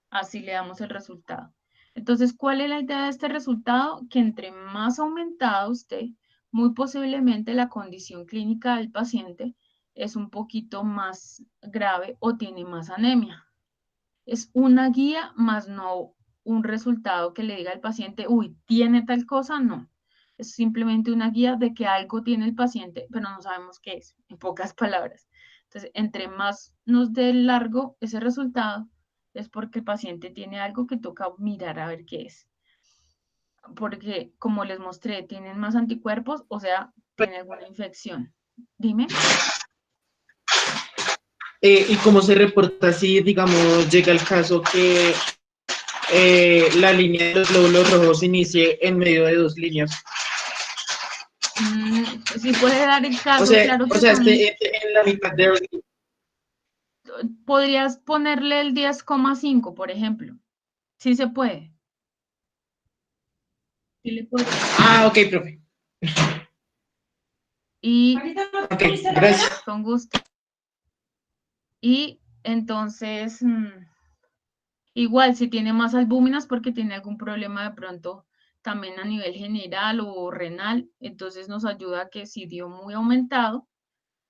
Así le damos el resultado. Entonces, ¿cuál es la idea de este resultado? Que entre más aumentado esté, muy posiblemente la condición clínica del paciente, es un poquito más grave o tiene más anemia. Es una guía, más no un resultado que le diga al paciente, uy, ¿tiene tal cosa? No. Es simplemente una guía de que algo tiene el paciente, pero no sabemos qué es, en pocas palabras. Entonces, entre más nos dé largo ese resultado, es porque el paciente tiene algo que toca mirar a ver qué es. Porque, como les mostré, tienen más anticuerpos, o sea, tiene alguna infección. Dime. ¿Y cómo se reporta si, digamos, llega el caso que la línea de los glóbulos rojos inicie en medio de dos líneas? Sí puede dar el O caso, sea, claro o que sea también. en la mitad de... Podrías ponerle el 10,5, por ejemplo. Sí se puede. Sí le podría. Ah, ok, profe. Y Ok, gracias. con gusto. Y entonces, igual, si tiene más albúminas porque tiene algún problema de pronto también a nivel general o renal, entonces nos ayuda a que si dio muy aumentado,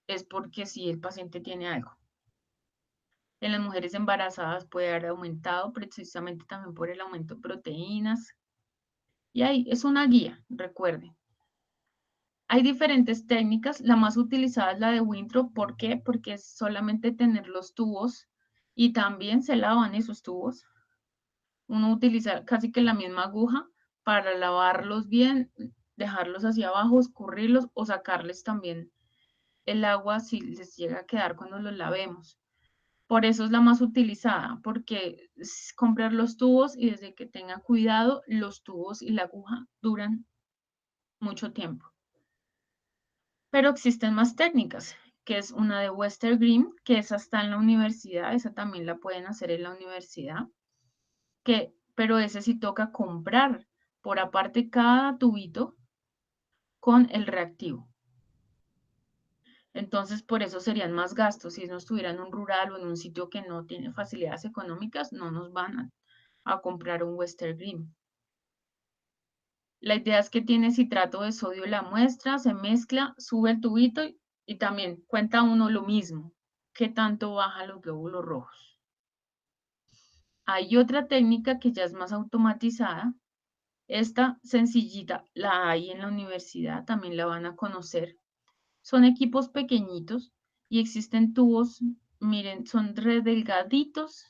es porque sí el paciente tiene algo. En las mujeres embarazadas puede haber aumentado precisamente también por el aumento de proteínas. Y ahí es una guía, recuerden. Hay diferentes técnicas, la más utilizada es la de Winthrop. ¿Por qué? Porque es solamente tener los tubos y también se lavan esos tubos. Uno utiliza casi que la misma aguja para lavarlos bien, dejarlos hacia abajo, escurrirlos o sacarles también el agua si les llega a quedar cuando los lavemos. Por eso es la más utilizada, porque es comprar los tubos y desde que tenga cuidado, los tubos y la aguja duran mucho tiempo. Pero existen más técnicas, que es una de Western Green, que esa está en la universidad, esa también la pueden hacer en la universidad, pero ese sí toca comprar por aparte cada tubito con el reactivo. Entonces, por eso serían más gastos. Si no estuviera en un rural o en un sitio que no tiene facilidades económicas, no nos van a comprar un Western Green. La idea es que tiene citrato de sodio la muestra, se mezcla, sube el tubito y también cuenta uno lo mismo, qué tanto baja los glóbulos rojos. Hay otra técnica que ya es más automatizada. Esta sencillita la hay en la universidad, también la van a conocer. Son equipos pequeñitos y existen tubos, miren, son re delgaditos,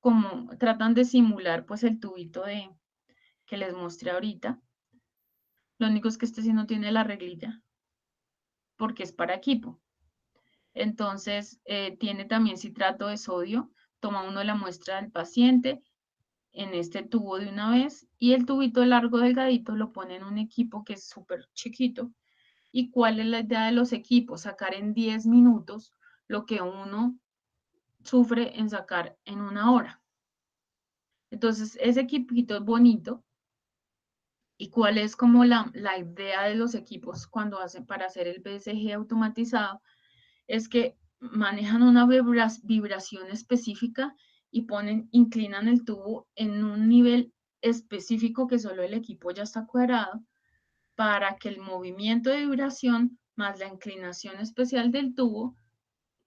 como tratan de simular pues el tubito que les mostré ahorita. Lo único es que este sí no tiene la reglilla, porque es para equipo. Entonces, tiene también citrato de sodio. Toma uno la muestra del paciente en este tubo de una vez y el tubito largo delgadito lo pone en un equipo que es súper chiquito. ¿Y cuál es la idea de los equipos? Sacar en 10 minutos lo que uno sufre en sacar en una hora. Entonces, ese equipito es bonito. ¿Y cuál es como la idea de los equipos cuando hacen para hacer el BCG automatizado? Es que manejan una vibración específica y inclinan el tubo en un nivel específico que solo el equipo ya está cuadrado para que el movimiento de vibración más la inclinación especial del tubo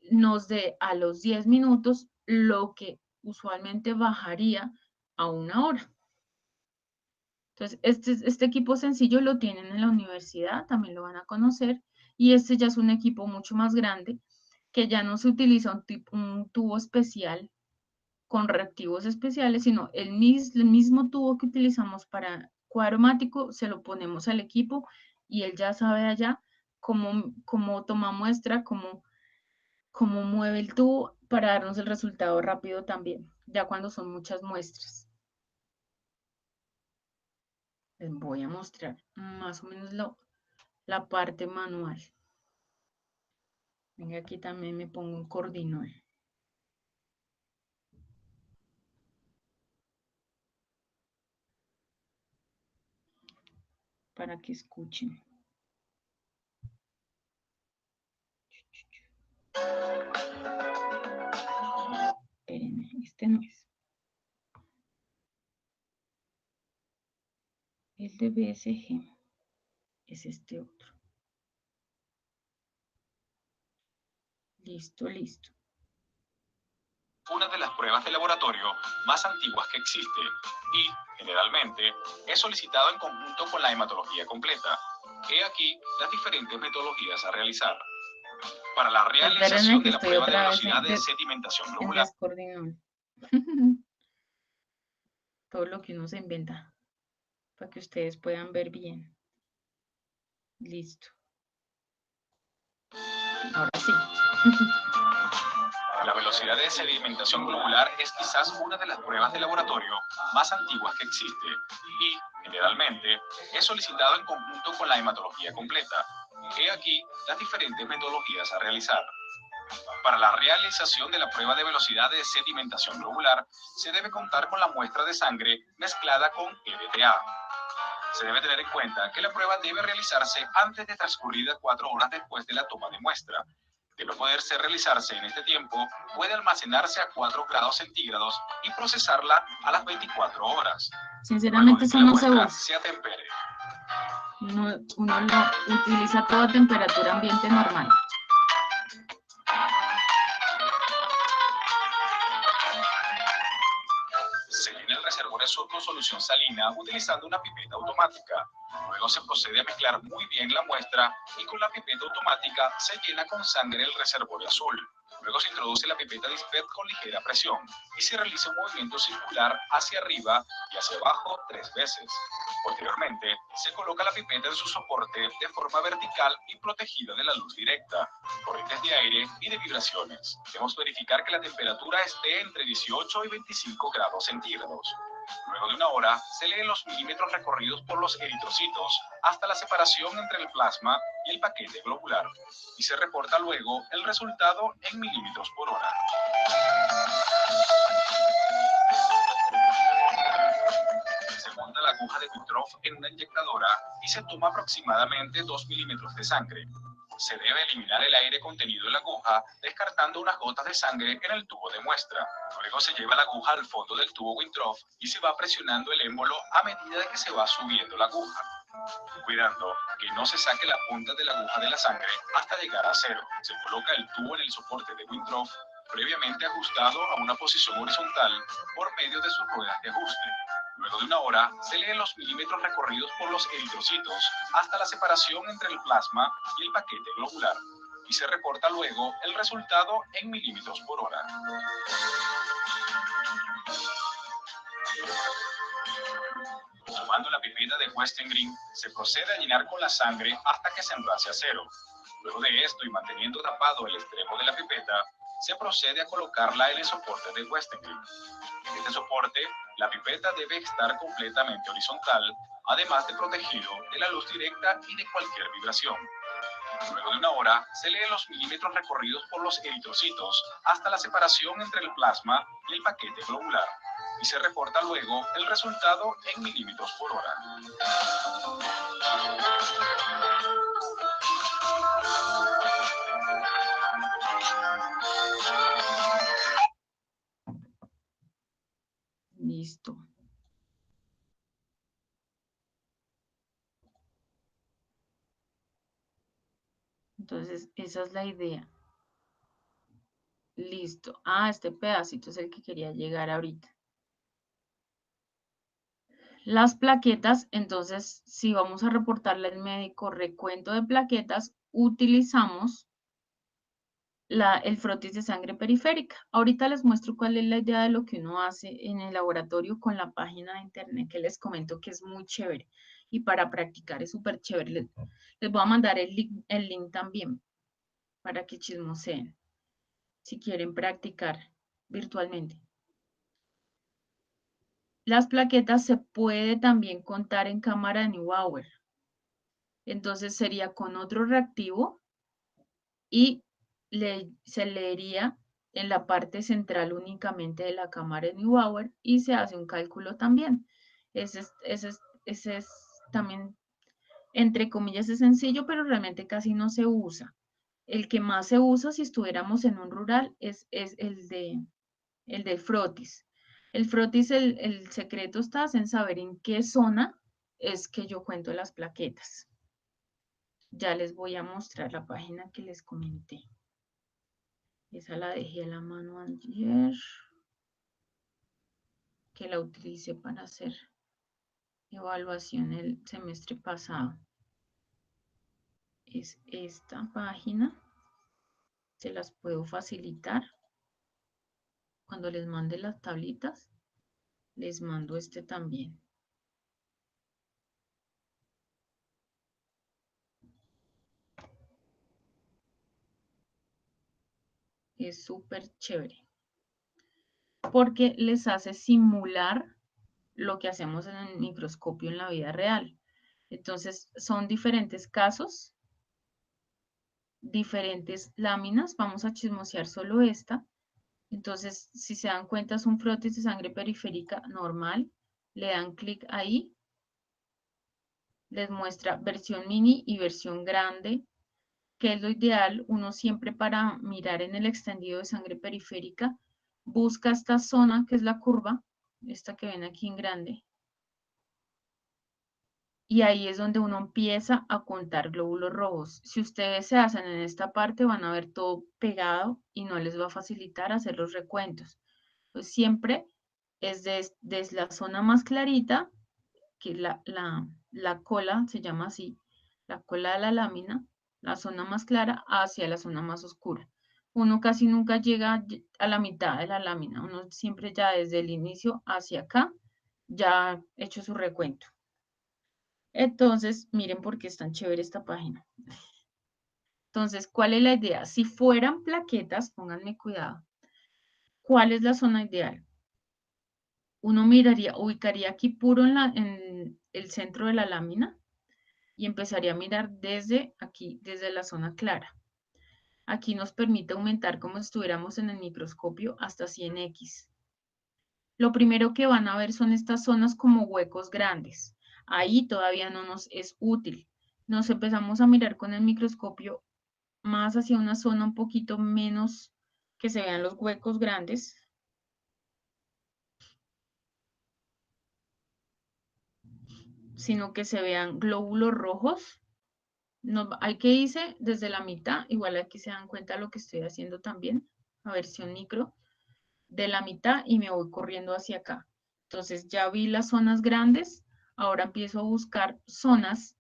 nos dé a los 10 minutos lo que usualmente bajaría a una hora. Entonces, este equipo sencillo lo tienen en la universidad, también lo van a conocer, y este ya es un equipo mucho más grande, que ya no se utiliza un tubo especial con reactivos especiales, sino el mismo tubo que utilizamos para cuadromático, se lo ponemos al equipo y él ya sabe allá cómo toma muestra, cómo mueve el tubo para darnos el resultado rápido también, ya cuando son muchas muestras. Les voy a mostrar más o menos la parte manual. Venga, aquí también me pongo un cordinol. Para que escuchen. Espérenme, este no es. El de BSG es este otro. Listo, listo. Una de las pruebas de laboratorio más antiguas que existe y, generalmente, es solicitado en conjunto con la hematología completa. He aquí las diferentes metodologías a realizar. Para la Espérenme realización que de la estoy prueba de otra vez velocidad de sedimentación en globular, descoordinador. Todo lo que uno se inventa para que ustedes puedan ver bien. Listo. Ahora sí. la velocidad de sedimentación globular es quizás una de las pruebas de laboratorio más antiguas que existe y, generalmente, es solicitado en conjunto con la hematología completa. He aquí las diferentes metodologías a realizar. Para la realización de la prueba de velocidad de sedimentación globular, se debe contar con la muestra de sangre mezclada con EDTA. Se debe tener en cuenta que la prueba debe realizarse antes de transcurridas 4 horas después de la toma de muestra. De no poderse realizarse en este tiempo, puede almacenarse a 4 grados centígrados y procesarla a las 24 horas. Sinceramente eso no se usa. Se atempere. Uno lo utiliza toda temperatura ambiente normal. Se llena el reservorio con solución salina utilizando una pipeta automática. Luego se procede a mezclar muy bien la muestra y con la pipeta automática se llena con sangre el reservorio azul. Luego se introduce la pipeta Dispet con ligera presión y se realiza un movimiento circular hacia arriba y hacia abajo 3 veces. Posteriormente, se coloca la pipeta en su soporte de forma vertical y protegida de la luz directa, corrientes de aire y de vibraciones. Debemos verificar que la temperatura esté entre 18 y 25 grados centígrados. Luego de 1 hora, se leen los milímetros recorridos por los eritrocitos hasta la separación entre el plasma y el paquete globular, y se reporta luego el resultado en milímetros por hora. Se monta la aguja de Wittroff en una inyectadora y se toma aproximadamente 2 milímetros de sangre. Se debe eliminar el aire contenido en la aguja, descartando unas gotas de sangre en el tubo de muestra. Luego se lleva la aguja al fondo del tubo Wittroff y se va presionando el émbolo a medida que se va subiendo la aguja, cuidando que no se saque la punta de la aguja de la sangre hasta llegar a 0. Se coloca el tubo en el soporte de Wittroff, previamente ajustado a una posición horizontal por medio de sus ruedas de ajuste. Luego de 1 hora, se leen los milímetros recorridos por los eritrocitos hasta la separación entre el plasma y el paquete globular, y se reporta luego el resultado en milímetros por hora. Tomando la pipeta de Western Green, se procede a llenar con la sangre hasta que se envase a 0. Luego de esto, y manteniendo tapado el extremo de la pipeta, se procede a colocarla en el soporte de Western Green. En este soporte, la pipeta debe estar completamente horizontal, además de protegido de la luz directa y de cualquier vibración. Luego de 1 hora, se leen los milímetros recorridos por los eritrocitos hasta la separación entre el plasma y el paquete globular, y se reporta luego el resultado en milímetros por hora. Listo. Entonces, esa es la idea. Listo. Ah, este pedacito es el que quería llegar ahorita. Las plaquetas, entonces, si vamos a reportarle al médico recuento de plaquetas, utilizamos el frotis de sangre periférica. Ahorita les muestro cuál es la idea de lo que uno hace en el laboratorio con la página de internet que les comento que es muy chévere. Y para practicar es súper chévere. Les voy a mandar el link también para que chismoseen si quieren practicar virtualmente. Las plaquetas se puede también contar en cámara de Neubauer. Entonces sería con otro reactivo y se leería en la parte central únicamente de la cámara de Neubauer y se hace un cálculo también. Ese es también, entre comillas, es sencillo, pero realmente casi no se usa. El que más se usa si estuviéramos en un rural es el de frotis. El frotis, el secreto está en saber en qué zona es que yo cuento las plaquetas. Ya les voy a mostrar la página que les comenté. Esa la dejé a la mano ayer, que la utilicé para hacer evaluación el semestre pasado. Es esta página. Se las puedo facilitar. Cuando les mande las tablitas, les mando este también. Es súper chévere. Porque les hace simular lo que hacemos en el microscopio en la vida real. Entonces, son diferentes casos, diferentes láminas. Vamos a chismosear solo esta. Entonces, si se dan cuenta, es un frotis de sangre periférica normal. Le dan clic ahí. Les muestra versión mini y versión grande, que es lo ideal. Uno siempre para mirar en el extendido de sangre periférica, busca esta zona que es la curva, esta que ven aquí en grande. Y ahí es donde uno empieza a contar glóbulos rojos. Si ustedes se hacen en esta parte, van a ver todo pegado y no les va a facilitar hacer los recuentos. Pues siempre es desde la zona más clarita, que la cola se llama así, la cola de la lámina, la zona más clara hacia la zona más oscura. Uno casi nunca llega a la mitad de la lámina, uno siempre ya desde el inicio hacia acá, ya ha hecho su recuento. Entonces, miren por qué es tan chévere esta página. Entonces, ¿cuál es la idea? Si fueran plaquetas, pónganme cuidado, ¿cuál es la zona ideal? Uno miraría, ubicaría aquí puro en el centro de la lámina y empezaría a mirar desde aquí, desde la zona clara. Aquí nos permite aumentar como si estuviéramos en el microscopio hasta 100x. Lo primero que van a ver son estas zonas como huecos grandes. Ahí todavía no nos es útil. Nos empezamos a mirar con el microscopio más hacia una zona un poquito menos que se vean los huecos grandes. Sino que se vean glóbulos rojos. No, hay que irse desde la mitad, igual aquí se dan cuenta lo que estoy haciendo también, la versión micro, de la mitad y me voy corriendo hacia acá. Entonces ya vi las zonas grandes, ahora empiezo a buscar zonas.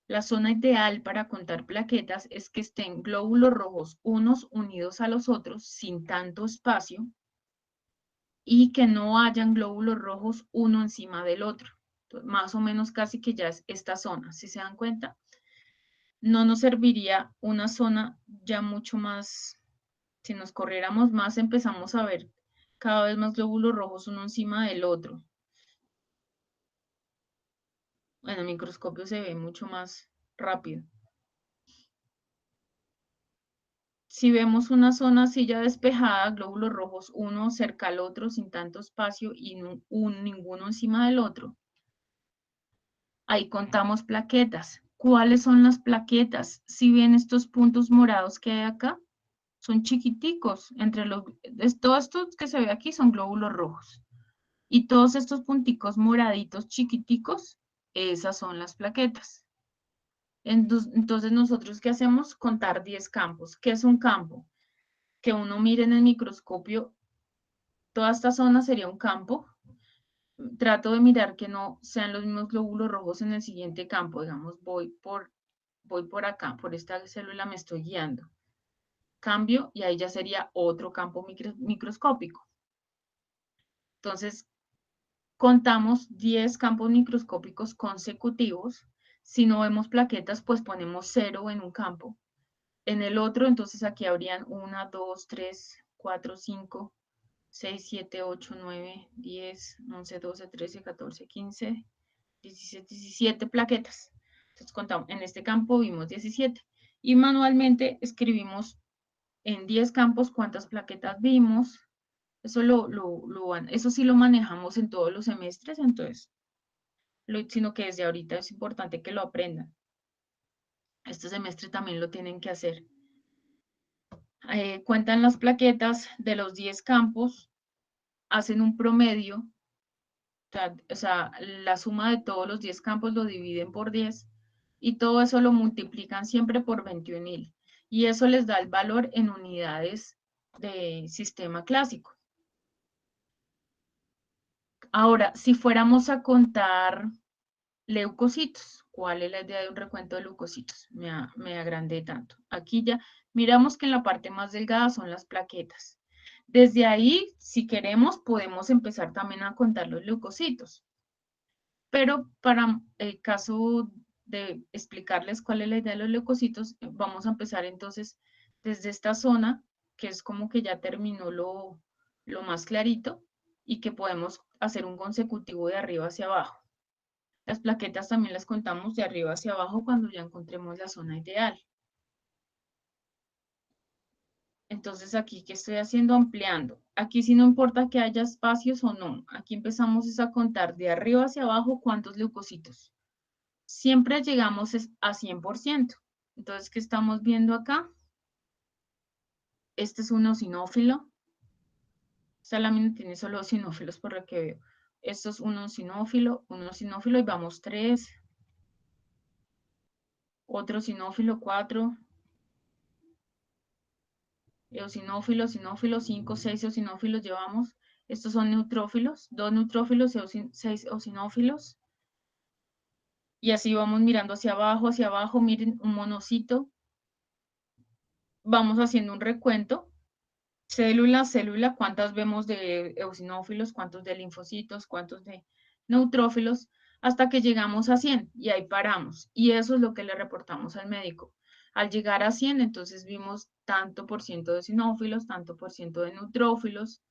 La zona ideal para contar plaquetas es que estén glóbulos rojos unos unidos a los otros sin tanto espacio y que no hayan glóbulos rojos uno encima del otro. Entonces, más o menos casi que ya es esta zona, si se dan cuenta. No nos serviría una zona ya mucho más, si nos corriéramos más, empezamos a ver cada vez más glóbulos rojos uno encima del otro. En el microscopio se ve mucho más rápido. Si vemos una zona así ya despejada, glóbulos rojos uno cerca al otro sin tanto espacio y ninguno encima del otro, ahí contamos plaquetas. ¿Cuáles son las plaquetas? Si ven estos puntos morados que hay acá, son chiquiticos. Todos estos que se ve aquí son glóbulos rojos. Y todos estos punticos moraditos chiquiticos, esas son las plaquetas. Entonces, nosotros, ¿qué hacemos? Contar 10 campos. ¿Qué es un campo? Que uno mire en el microscopio, toda esta zona sería un campo. Trato de mirar que no sean los mismos glóbulos rojos en el siguiente campo. Digamos, voy por acá, por esta célula me estoy guiando. Cambio y ahí ya sería otro campo microscópico. Entonces, contamos 10 campos microscópicos consecutivos. Si no vemos plaquetas, pues ponemos 0 en un campo. En el otro, entonces aquí habrían 1, 2, 3, 4, 5, 6, 7, 8, 9, 10, 11, 12, 13, 14, 15, 16, 17 plaquetas. Entonces contamos, en este campo vimos 17. Y manualmente escribimos en 10 campos cuántas plaquetas vimos. Eso, eso sí lo manejamos en todos los semestres, entonces, sino que desde ahorita es importante que lo aprendan. Este semestre también lo tienen que hacer. Cuentan las plaquetas de los 10 campos, hacen un promedio, o sea, la suma de todos los 10 campos lo dividen por 10 y todo eso lo multiplican siempre por 21.000 y eso les da el valor en unidades de sistema clásico. Ahora, si fuéramos a contar leucocitos, ¿cuál es la idea de un recuento de leucocitos? Me agrandé tanto. Aquí ya miramos que en la parte más delgada son las plaquetas. Desde ahí, si queremos, podemos empezar también a contar los leucocitos. Pero para el caso de explicarles cuál es la idea de los leucocitos, vamos a empezar entonces desde esta zona, que es como que ya terminó lo más clarito, y que podemos hacer un consecutivo de arriba hacia abajo. Las plaquetas también las contamos de arriba hacia abajo cuando ya encontremos la zona ideal. Entonces aquí, ¿qué estoy haciendo? Ampliando. Aquí sí no importa que haya espacios o no. Aquí empezamos a contar de arriba hacia abajo cuántos leucocitos. Siempre llegamos a 100%. Entonces, ¿qué estamos viendo acá? Este es un eosinófilo. Esta lámina tiene solo eosinófilos por lo que veo. Esto es un eosinófilo y vamos 3. Otro eosinófilo, 4. Eosinófilos, 5, 6 eosinófilos llevamos. Estos son neutrófilos, 2 neutrófilos y 6 eosinófilos. Y así vamos mirando hacia abajo, miren un monocito. Vamos haciendo un recuento. Célula, célula, cuántas vemos de eosinófilos, cuántos de linfocitos, cuántos de neutrófilos, hasta que llegamos a 100 y ahí paramos. Y eso es lo que le reportamos al médico. Al llegar a 100, entonces vimos tanto por ciento de eosinófilos, tanto por ciento de neutrófilos,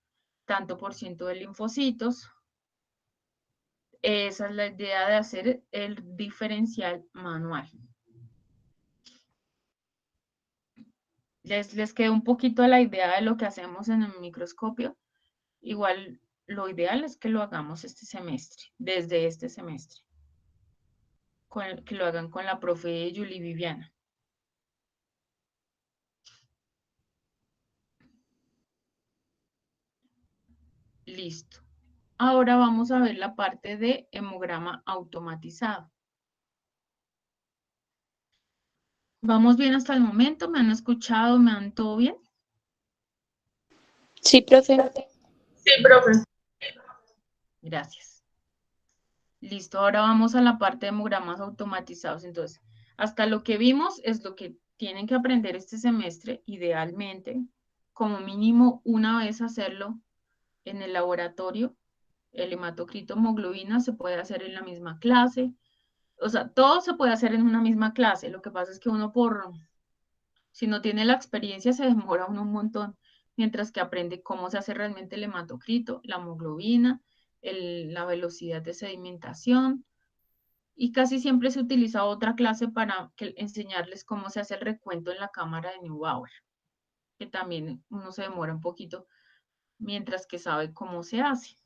tanto por ciento de linfocitos. Esa es la idea de hacer el diferencial manual. Les quedó un poquito la idea de lo que hacemos en el microscopio. Igual, lo ideal es que lo hagamos este semestre, desde este semestre. Que lo hagan con la profe Julie Viviana. Listo. Ahora vamos a ver la parte de hemograma automatizado. ¿Vamos bien hasta el momento? ¿Me han escuchado? ¿Me han todo bien? Sí, profe. Sí, profe. Gracias. Listo, ahora vamos a la parte de hemogramas automatizados. Entonces, hasta lo que vimos es lo que tienen que aprender este semestre, idealmente, como mínimo una vez hacerlo en el laboratorio. El hematocrito hemoglobina se puede hacer en la misma clase. O sea, todo se puede hacer en una misma clase. Lo que pasa es que uno si no tiene la experiencia, se demora uno un montón, mientras que aprende cómo se hace realmente el hematocrito, la hemoglobina, la velocidad de sedimentación, y casi siempre se utiliza otra clase para enseñarles cómo se hace el recuento en la cámara de Neubauer, que también uno se demora un poquito, mientras que sabe cómo se hace.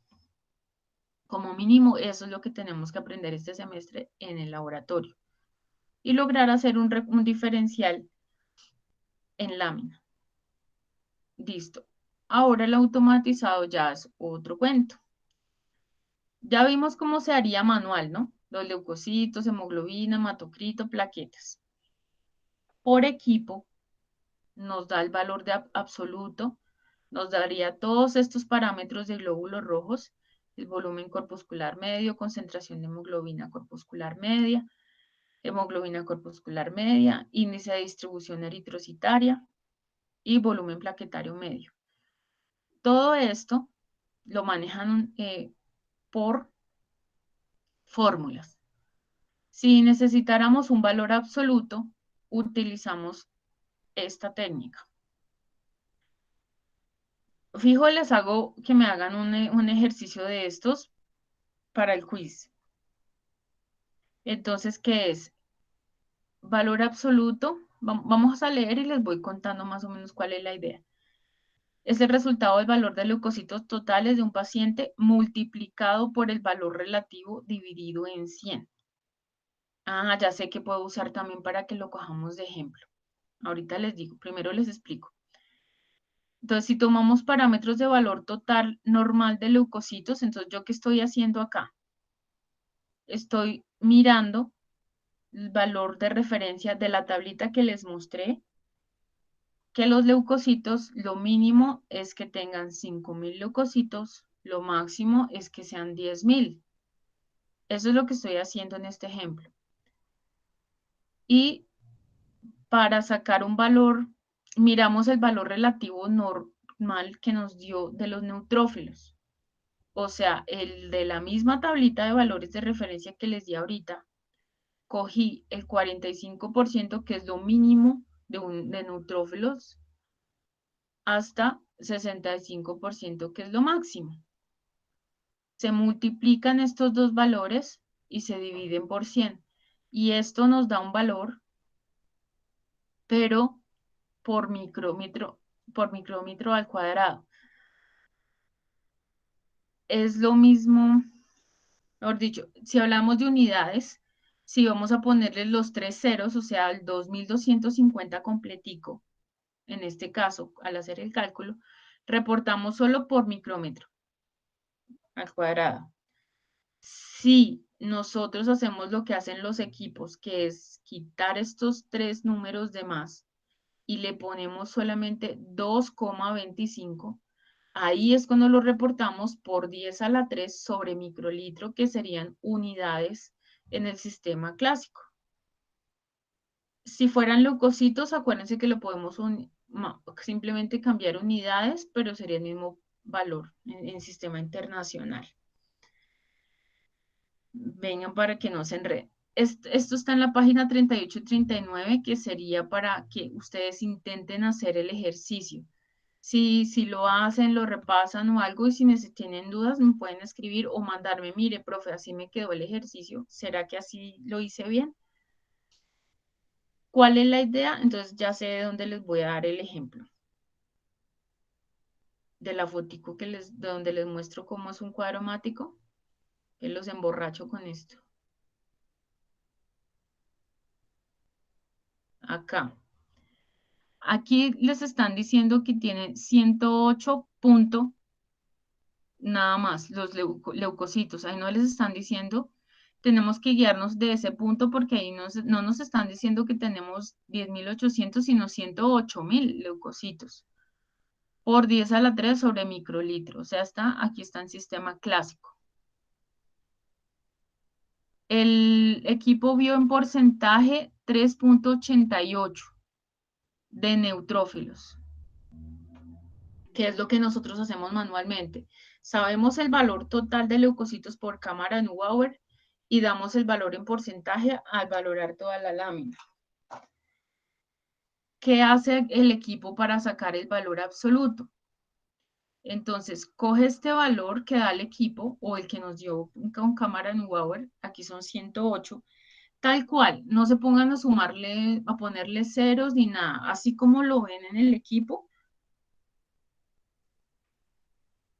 Como mínimo, eso es lo que tenemos que aprender este semestre en el laboratorio. Y lograr hacer un diferencial en lámina. Listo. Ahora el automatizado ya es otro cuento. Ya vimos cómo se haría manual, ¿no? Los leucocitos, hemoglobina, hematocrito, plaquetas. Por equipo nos da el valor de absoluto, nos daría todos estos parámetros de glóbulos rojos, el volumen corpuscular medio, concentración de hemoglobina corpuscular media, hemoglobina corpuscular media, índice de distribución eritrocitaria y volumen plaquetario medio. Todo esto lo manejan por fórmulas. Si necesitáramos un valor absoluto, utilizamos esta técnica. Fijo, les hago que me hagan un ejercicio de estos para el quiz. Entonces, ¿qué es? Valor absoluto. Vamos a leer y les voy contando más o menos cuál es la idea. Es el resultado del valor de leucocitos totales de un paciente multiplicado por el valor relativo dividido en 100. Ah, ya sé que puedo usar también para que lo cojamos de ejemplo. Ahorita les digo, primero les explico. Entonces, si tomamos parámetros de valor total normal de leucocitos, entonces, ¿yo qué estoy haciendo acá? Estoy mirando el valor de referencia de la tablita que les mostré, que los leucocitos, lo mínimo es que tengan 5.000 leucocitos, lo máximo es que sean 10.000. Eso es lo que estoy haciendo en este ejemplo. Y para sacar un valor, miramos el valor relativo normal que nos dio de los neutrófilos. O sea, el de la misma tablita de valores de referencia que les di ahorita, cogí el 45%, que es lo mínimo de neutrófilos, hasta 65%, que es lo máximo. Se multiplican estos dos valores y se dividen por 100. Y esto nos da un valor, pero por micrómetro al cuadrado. Es lo mismo, mejor dicho, si hablamos de unidades, si vamos a ponerle los 3 ceros, o sea, el 2250 completico, en este caso, al hacer el cálculo, reportamos solo por micrómetro al cuadrado. Si nosotros hacemos lo que hacen los equipos, que es quitar estos 3 números de más y le ponemos solamente 2,25, ahí es cuando lo reportamos por 10 a la 3 sobre microlitro, que serían unidades en el sistema clásico. Si fueran leucocitos, acuérdense que lo podemos simplemente cambiar unidades, pero sería el mismo valor en sistema internacional. Vengan para que no se enreden. Esto está en la página 38 y 39, que sería para que ustedes intenten hacer el ejercicio. Si lo hacen, lo repasan o algo, y si tienen dudas, me pueden escribir o mandarme, mire, profe, así me quedó el ejercicio. ¿Será que así lo hice bien? ¿Cuál es la idea? Entonces ya sé de dónde les voy a dar el ejemplo. De la fotico de donde les muestro cómo es un cuadro mático, que los emborracho con esto. Acá. Aquí les están diciendo que tienen 108 puntos nada más, los leucocitos. Ahí no les están diciendo, tenemos que guiarnos de ese punto, porque ahí no nos están diciendo que tenemos 10.800, sino 108.000 leucocitos por 10 a la 3 sobre microlitro. O sea, aquí está en sistema clásico. El equipo vio en porcentaje 3,88 de neutrófilos, que es lo que nosotros hacemos manualmente. Sabemos el valor total de leucocitos por cámara Neubauer y damos el valor en porcentaje al valorar toda la lámina. ¿Qué hace el equipo para sacar el valor absoluto? Entonces, coge este valor que da el equipo, o el que nos dio con cámara Neubauer, aquí son 108, tal cual, no se pongan a sumarle, a ponerle ceros ni nada, así como lo ven en el equipo,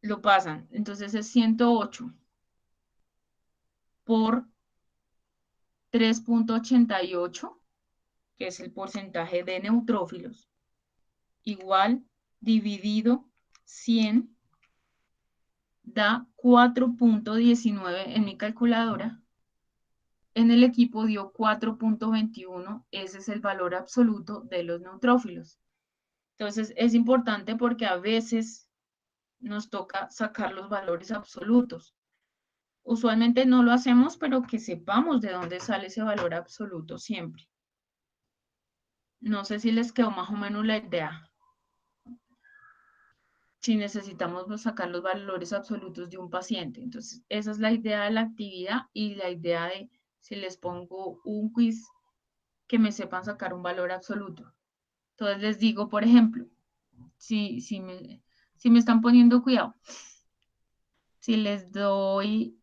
lo pasan. Entonces es 108 por 3,88, que es el porcentaje de neutrófilos, igual dividido 100, da 4,19 en mi calculadora. En el equipo dio 4,21, ese es el valor absoluto de los neutrófilos. Entonces es importante porque a veces nos toca sacar los valores absolutos. Usualmente no lo hacemos, pero que sepamos de dónde sale ese valor absoluto siempre. No sé si les quedó más o menos la idea. Si necesitamos sacar los valores absolutos de un paciente. Entonces, esa es la idea de la actividad y la idea de, si les pongo un quiz, que me sepan sacar un valor absoluto. Entonces les digo, por ejemplo, si me están poniendo cuidado, si les doy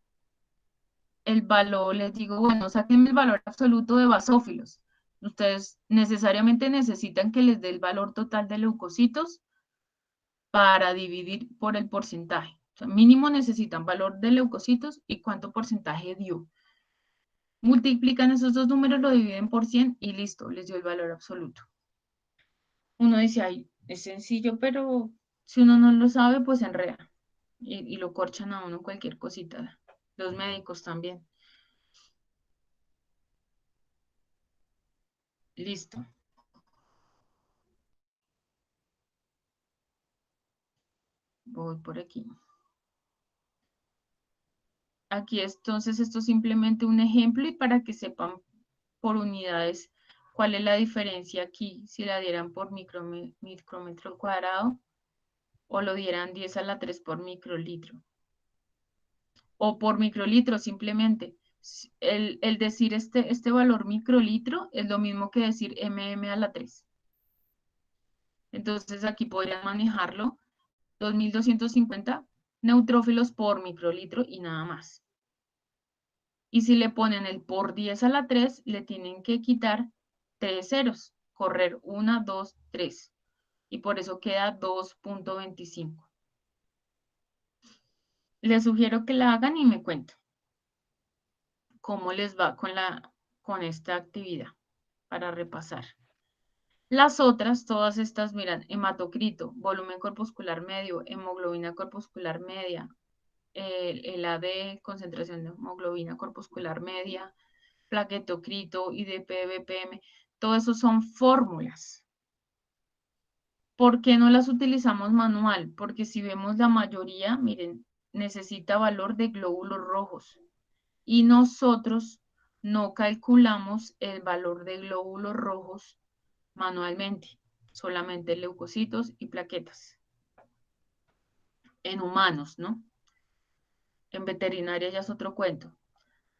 el valor, les digo, bueno, saquen el valor absoluto de basófilos. Ustedes necesariamente necesitan que les dé el valor total de leucocitos para dividir por el porcentaje. O sea, mínimo necesitan valor de leucocitos y cuánto porcentaje dio. Multiplican esos dos números, lo dividen por 100 y listo, les dio el valor absoluto. Uno dice, ay, es sencillo, pero si uno no lo sabe, pues se enreda y lo corchan a uno cualquier cosita. Los médicos también. Listo. voy por aquí. Aquí entonces esto es simplemente un ejemplo y para que sepan por unidades cuál es la diferencia aquí, si la dieran por micrómetro cuadrado o lo dieran 10 a la 3 por microlitro. O por microlitro simplemente. El decir este valor microlitro es lo mismo que decir a la 3. Entonces aquí podrían manejarlo 2250 neutrófilos por microlitro y nada más. Y si le ponen el por 10 a la 3, le tienen que quitar 3 ceros, correr 1, 2, 3. Y por eso queda 2.25. Les sugiero que la hagan y me cuenten cómo les va con esta actividad para repasar. Las otras, todas estas, miran, hematocrito, volumen corpuscular medio, hemoglobina corpuscular media, el AD, concentración de hemoglobina corpuscular media, plaquetocrito, IDP, BPM, todo eso son fórmulas. ¿Por qué no las utilizamos manual? Porque si vemos la mayoría, miren, necesita valor de glóbulos rojos y nosotros no calculamos el valor de glóbulos rojos manualmente, solamente leucocitos y plaquetas. En humanos, ¿no? En veterinaria ya es otro cuento.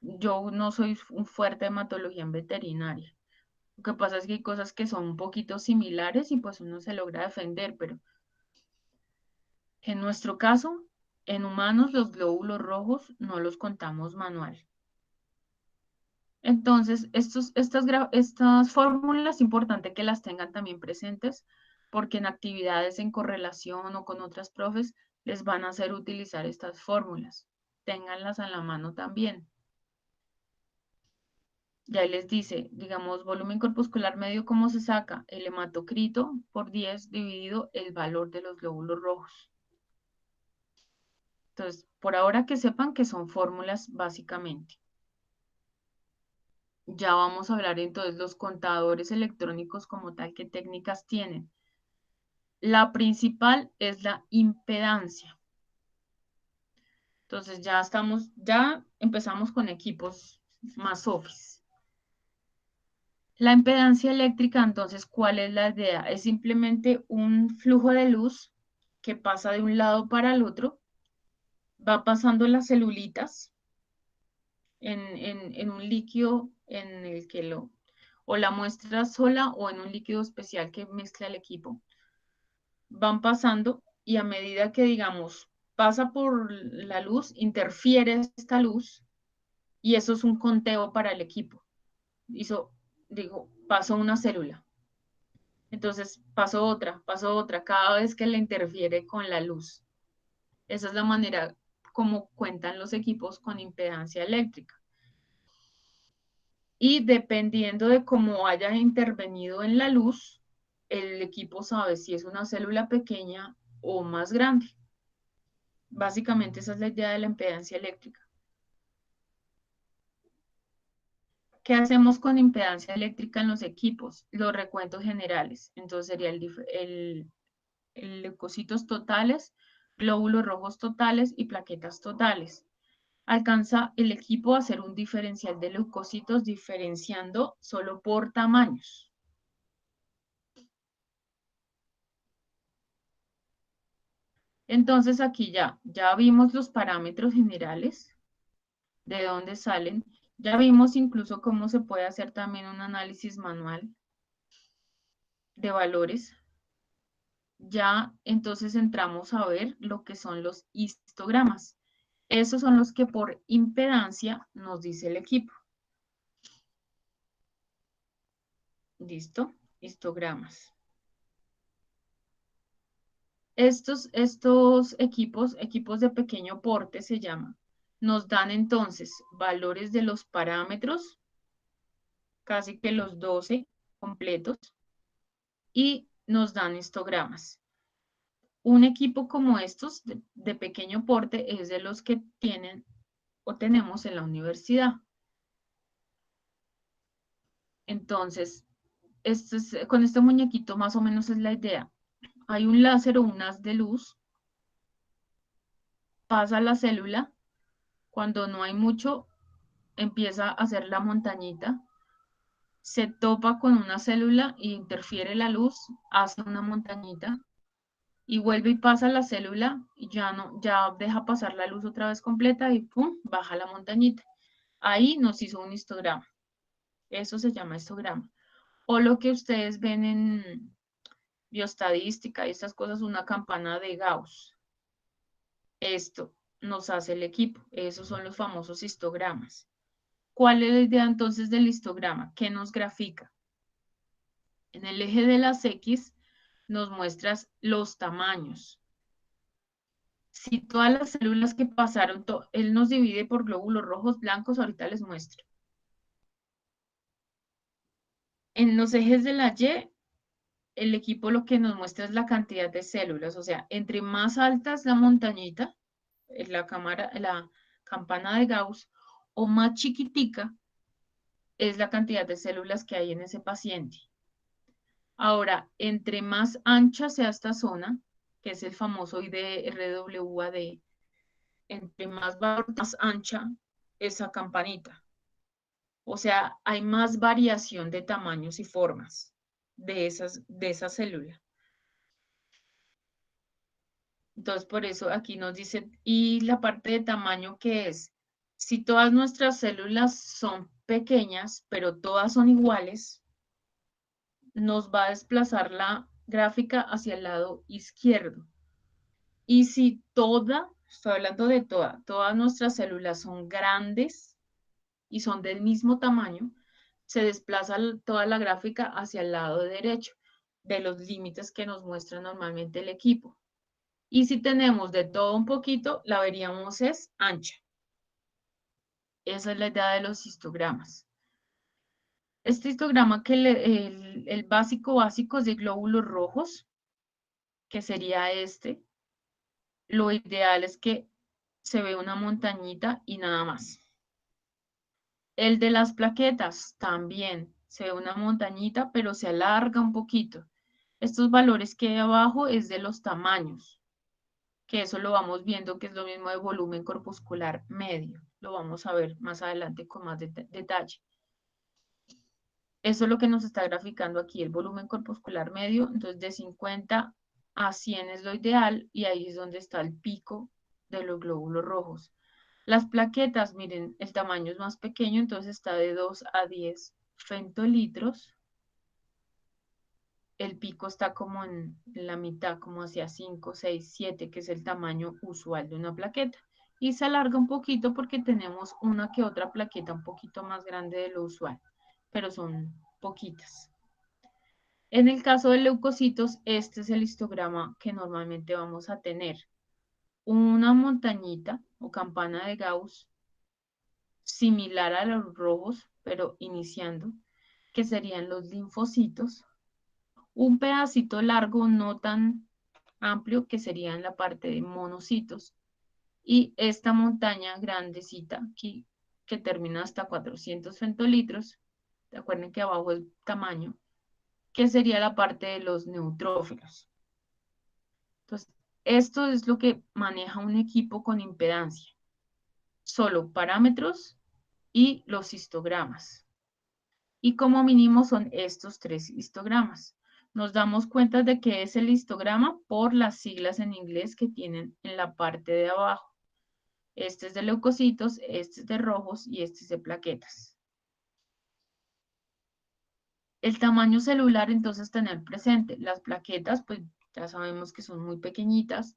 Yo no soy un fuerte hematología en veterinaria. Lo que pasa es que hay cosas que son un poquito similares y pues uno se logra defender, pero en nuestro caso, en humanos los glóbulos rojos no los contamos manual. Entonces, estas fórmulas es importante que las tengan también presentes porque en actividades en correlación o con otras profes les van a hacer utilizar estas fórmulas. Ténganlas a la mano también. Ya les dice, digamos, volumen corpuscular medio, ¿cómo se saca? El hematocrito por 10 dividido el valor de los glóbulos rojos. Entonces, por ahora que sepan que son fórmulas básicamente. Ya vamos a hablar entonces los contadores electrónicos como tal, qué técnicas tienen. La principal es la impedancia. Entonces ya empezamos con equipos más office. La impedancia eléctrica, entonces, ¿cuál es la idea? Es simplemente un flujo de luz que pasa de un lado para el otro, va pasando las celulitas en un líquido en el que o la muestra sola o en un líquido especial que mezcla el equipo. Van pasando y a medida que, digamos, pasa por la luz, interfiere esta luz y eso es un conteo para el equipo. Pasó una célula. Entonces pasó otra, cada vez que le interfiere con la luz. Esa es la manera como cuentan los equipos con impedancia eléctrica. Y dependiendo de cómo haya intervenido en la luz, el equipo sabe si es una célula pequeña o más grande. Básicamente esa es la idea de la impedancia eléctrica. ¿Qué hacemos con impedancia eléctrica en los equipos? Los recuentos generales. Entonces sería el leucocitos totales, glóbulos rojos totales y plaquetas totales. Alcanza el equipo a hacer un diferencial de leucocitos diferenciando solo por tamaños. Entonces aquí ya vimos los parámetros generales, de dónde salen. Ya vimos incluso cómo se puede hacer también un análisis manual de valores. Ya entonces entramos a ver lo que son los histogramas. Esos son los que por impedancia nos dice el equipo. ¿Listo? Histogramas. Estos equipos de pequeño porte se llaman. Nos dan entonces valores de los parámetros, casi que los 12 completos, y nos dan histogramas. Un equipo como estos de pequeño porte es de los que tienen o tenemos en la universidad. Entonces, con este muñequito más o menos es la idea. Hay un láser o un haz de luz pasa la célula, cuando no hay mucho, empieza a hacer la montañita, se topa con una célula y interfiere la luz, hace una montañita y vuelve y pasa la célula y ya deja pasar la luz otra vez completa y pum, baja la montañita. Ahí nos hizo un histograma. Eso se llama histograma. O lo que ustedes ven en bioestadística y estas cosas, una campana de Gauss. Esto nos hace el equipo. Esos son los famosos histogramas. ¿Cuál es la idea entonces del histograma? ¿Qué nos grafica? En el eje de las X nos muestras los tamaños. Si todas las células que pasaron, él nos divide por glóbulos rojos, blancos, ahorita les muestro. En los ejes de la Y, el equipo lo que nos muestra es la cantidad de células, o sea, entre más alta es la montañita, la campana de Gauss, o más chiquitica es la cantidad de células que hay en ese paciente. Ahora, entre más ancha sea esta zona, que es el famoso IDRWAD, entre más ancha esa campanita. O sea, hay más variación de tamaños y formas de esa célula. Entonces, por eso aquí nos dice, y la parte de tamaño que es, si todas nuestras células son pequeñas, pero todas son iguales, nos va a desplazar la gráfica hacia el lado izquierdo. Y si estoy hablando de todas nuestras células son grandes y son del mismo tamaño, se desplaza toda la gráfica hacia el lado derecho de los límites que nos muestra normalmente el equipo. Y si tenemos de todo un poquito, la veríamos es ancha. Esa es la idea de los histogramas. Este histograma que el básico es de glóbulos rojos, que sería este. Lo ideal es que se ve una montañita y nada más. El de las plaquetas también se ve una montañita, pero se alarga un poquito. Estos valores que hay abajo es de los tamaños, que eso lo vamos viendo que es lo mismo de volumen corpuscular medio. Lo vamos a ver más adelante con más detalle. Eso es lo que nos está graficando aquí, el volumen corpuscular medio. Entonces, de 50 a 100 es lo ideal y ahí es donde está el pico de los glóbulos rojos. Las plaquetas, miren, el tamaño es más pequeño, entonces está de 2 a 10 femtolitros. El pico está como en la mitad, como hacia 5, 6, 7, que es el tamaño usual de una plaqueta. Y se alarga un poquito porque tenemos una que otra plaqueta un poquito más grande de lo usual, pero son poquitas. En el caso de leucocitos, este es el histograma que normalmente vamos a tener. Una montañita o campana de Gauss similar a los rojos, pero iniciando, que serían los linfocitos. Un pedacito largo, no tan amplio, que sería en la parte de monocitos. Y esta montaña grandecita aquí, que termina hasta 400 femtolitros, recuerden que abajo es tamaño, que sería la parte de los neutrófilos. Entonces, esto es lo que maneja un equipo con impedancia. Solo parámetros y los histogramas. Y como mínimo son estos 3 histogramas. Nos damos cuenta de que es el histograma por las siglas en inglés que tienen en la parte de abajo. Este es de leucocitos, este es de rojos y este es de plaquetas. El tamaño celular, entonces, tener presente. Las plaquetas, pues ya sabemos que son muy pequeñitas.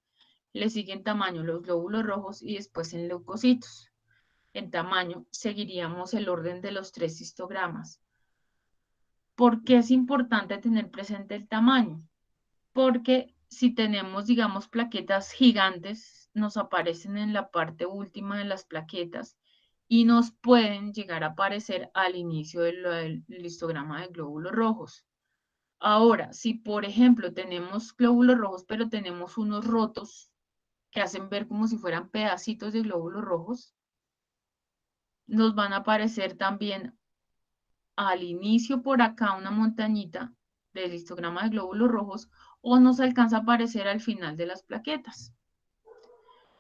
Le siguen tamaño los glóbulos rojos y después en leucocitos. En tamaño seguiríamos el orden de los 3 histogramas. ¿Por qué es importante tener presente el tamaño? Porque si tenemos, digamos, plaquetas gigantes, nos aparecen en la parte última de las plaquetas y nos pueden llegar a aparecer al inicio del histograma de glóbulos rojos. Ahora, si por ejemplo tenemos glóbulos rojos, pero tenemos unos rotos que hacen ver como si fueran pedacitos de glóbulos rojos, nos van a aparecer también al inicio por acá una montañita del histograma de glóbulos rojos o nos alcanza a aparecer al final de las plaquetas.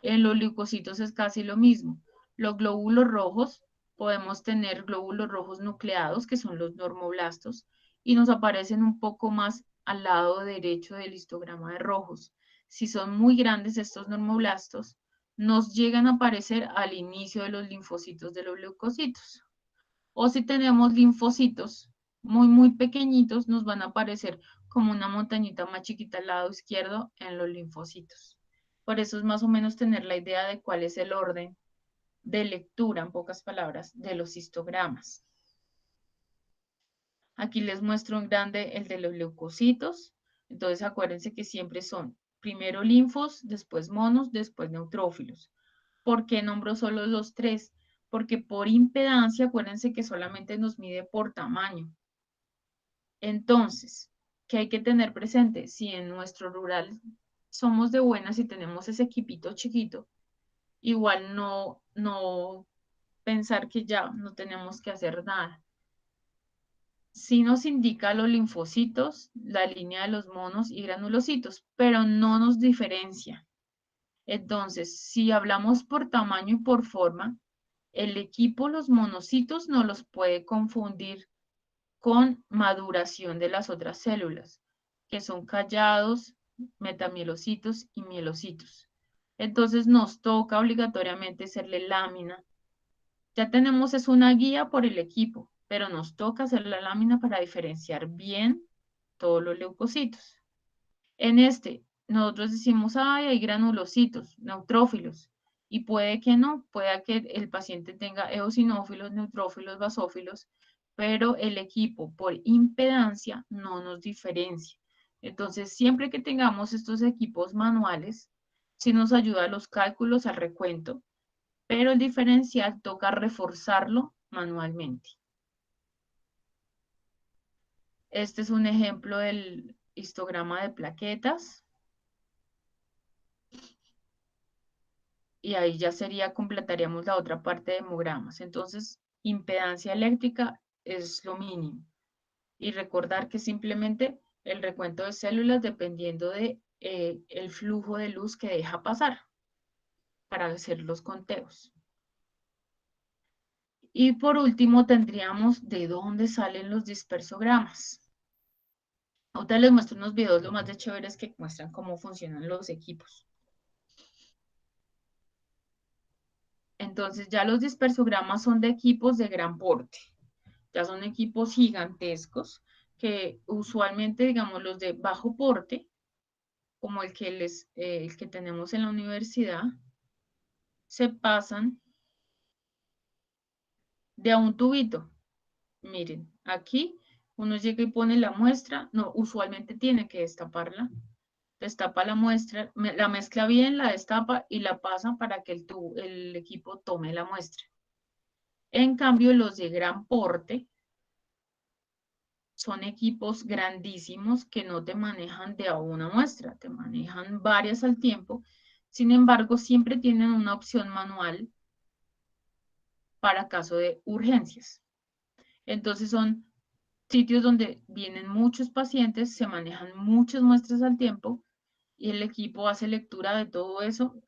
En los leucocitos es casi lo mismo. Los glóbulos rojos, podemos tener glóbulos rojos nucleados, que son los normoblastos, y nos aparecen un poco más al lado derecho del histograma de rojos. Si son muy grandes estos normoblastos, nos llegan a aparecer al inicio de los linfocitos de los leucocitos. O si tenemos linfocitos muy pequeñitos, nos van a aparecer como una montañita más chiquita al lado izquierdo en los linfocitos. Por eso es más o menos tener la idea de cuál es el orden de lectura, en pocas palabras, de los histogramas. Aquí les muestro en grande el de los leucocitos. Entonces acuérdense que siempre son primero linfos, después monos, después neutrófilos. ¿Por qué nombro solo los tres? Porque por impedancia, acuérdense que solamente nos mide por tamaño. Entonces, ¿qué hay que tener presente? Si en nuestro rural somos de buenas y tenemos ese equipito chiquito, igual no pensar que ya no tenemos que hacer nada. Sí nos indica los linfocitos, la línea de los monos y granulocitos, pero no nos diferencia. Entonces, si hablamos por tamaño y por forma, el equipo, los monocitos, no los puede confundir con maduración de las otras células, que son callados, metamielocitos y mielocitos. Entonces nos toca obligatoriamente hacerle lámina. Ya tenemos es una guía por el equipo, pero nos toca hacer la lámina para diferenciar bien todos los leucocitos. En este, nosotros decimos, ay, hay granulocitos, neutrófilos, y puede que no, pueda que el paciente tenga eosinófilos, neutrófilos, basófilos, pero el equipo por impedancia no nos diferencia. Entonces, siempre que tengamos estos equipos manuales, sí nos ayuda a los cálculos, al recuento, pero el diferencial toca reforzarlo manualmente. Este es un ejemplo del histograma de plaquetas. Y ahí ya sería, completaríamos la otra parte de hemogramas. Entonces, impedancia eléctrica es lo mínimo. Y recordar que simplemente el recuento de células dependiendo de el flujo de luz que deja pasar para hacer los conteos. Y por último tendríamos de dónde salen los dispersogramas. Ahorita les muestro unos videos lo más de chéveres que muestran cómo funcionan los equipos. Entonces ya los dispersogramas son de equipos de gran porte. Ya son equipos gigantescos que usualmente, digamos, los de bajo porte, como el que tenemos en la universidad, se pasan de a un tubito. Miren, aquí uno llega y pone la muestra, no, usualmente tiene que destaparla, destapa la muestra, la mezcla bien, la destapa y la pasa para que el equipo tome la muestra. En cambio, los de gran porte son equipos grandísimos que no te manejan de a una muestra, te manejan varias al tiempo. Sin embargo, siempre tienen una opción manual para caso de urgencias. Entonces son sitios donde vienen muchos pacientes, se manejan muchas muestras al tiempo y el equipo hace lectura de todo eso.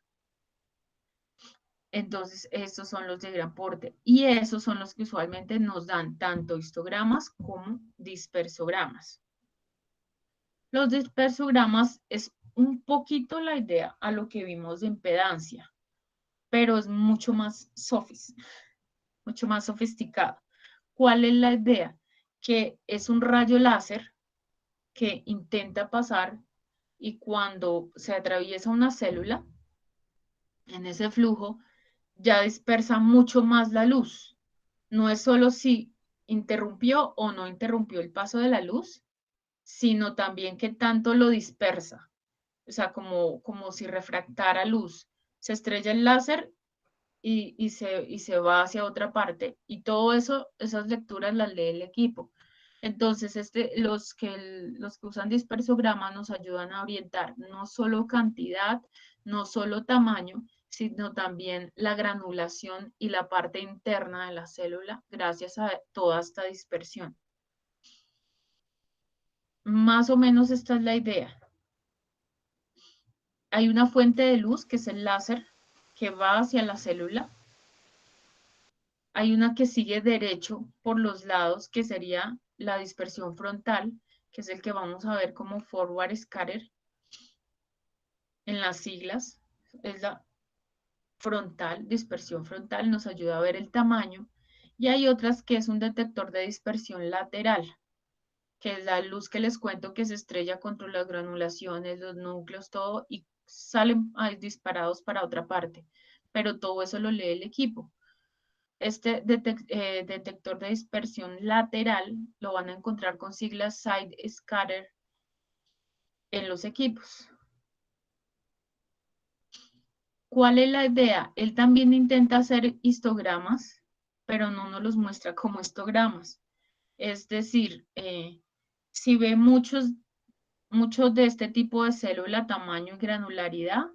Entonces, estos son los de gran porte y esos son los que usualmente nos dan tanto histogramas como dispersogramas. Los dispersogramas es un poquito la idea a lo que vimos de impedancia, pero es mucho más sofisticado. ¿Cuál es la idea? Que es un rayo láser que intenta pasar y cuando se atraviesa una célula, en ese flujo, ya dispersa mucho más la luz. No es solo si interrumpió o no interrumpió el paso de la luz, sino también que tanto lo dispersa. O sea, como si refractara luz. Se estrella el láser y se va hacia otra parte. Y todo eso, esas lecturas las lee el equipo. Entonces, los que usan dispersograma nos ayudan a orientar no solo cantidad, no solo tamaño, sino también la granulación y la parte interna de la célula gracias a toda esta dispersión. Más o menos esta es la idea. Hay una fuente de luz que es el láser que va hacia la célula. Hay una que sigue derecho por los lados, que sería la dispersión frontal, que es el que vamos a ver como forward scatter en las siglas. Es la frontal, dispersión frontal, nos ayuda a ver el tamaño. Y hay otras que es un detector de dispersión lateral, que es la luz que les cuento que se estrella contra las granulaciones, los núcleos, todo, y salen disparados para otra parte. Pero todo eso lo lee el equipo. Este detector de dispersión lateral lo van a encontrar con siglas side scatter en los equipos. ¿Cuál es la idea? Él también intenta hacer histogramas, pero no nos los muestra como histogramas. Es decir, si ve muchos de este tipo de célula, tamaño y granularidad,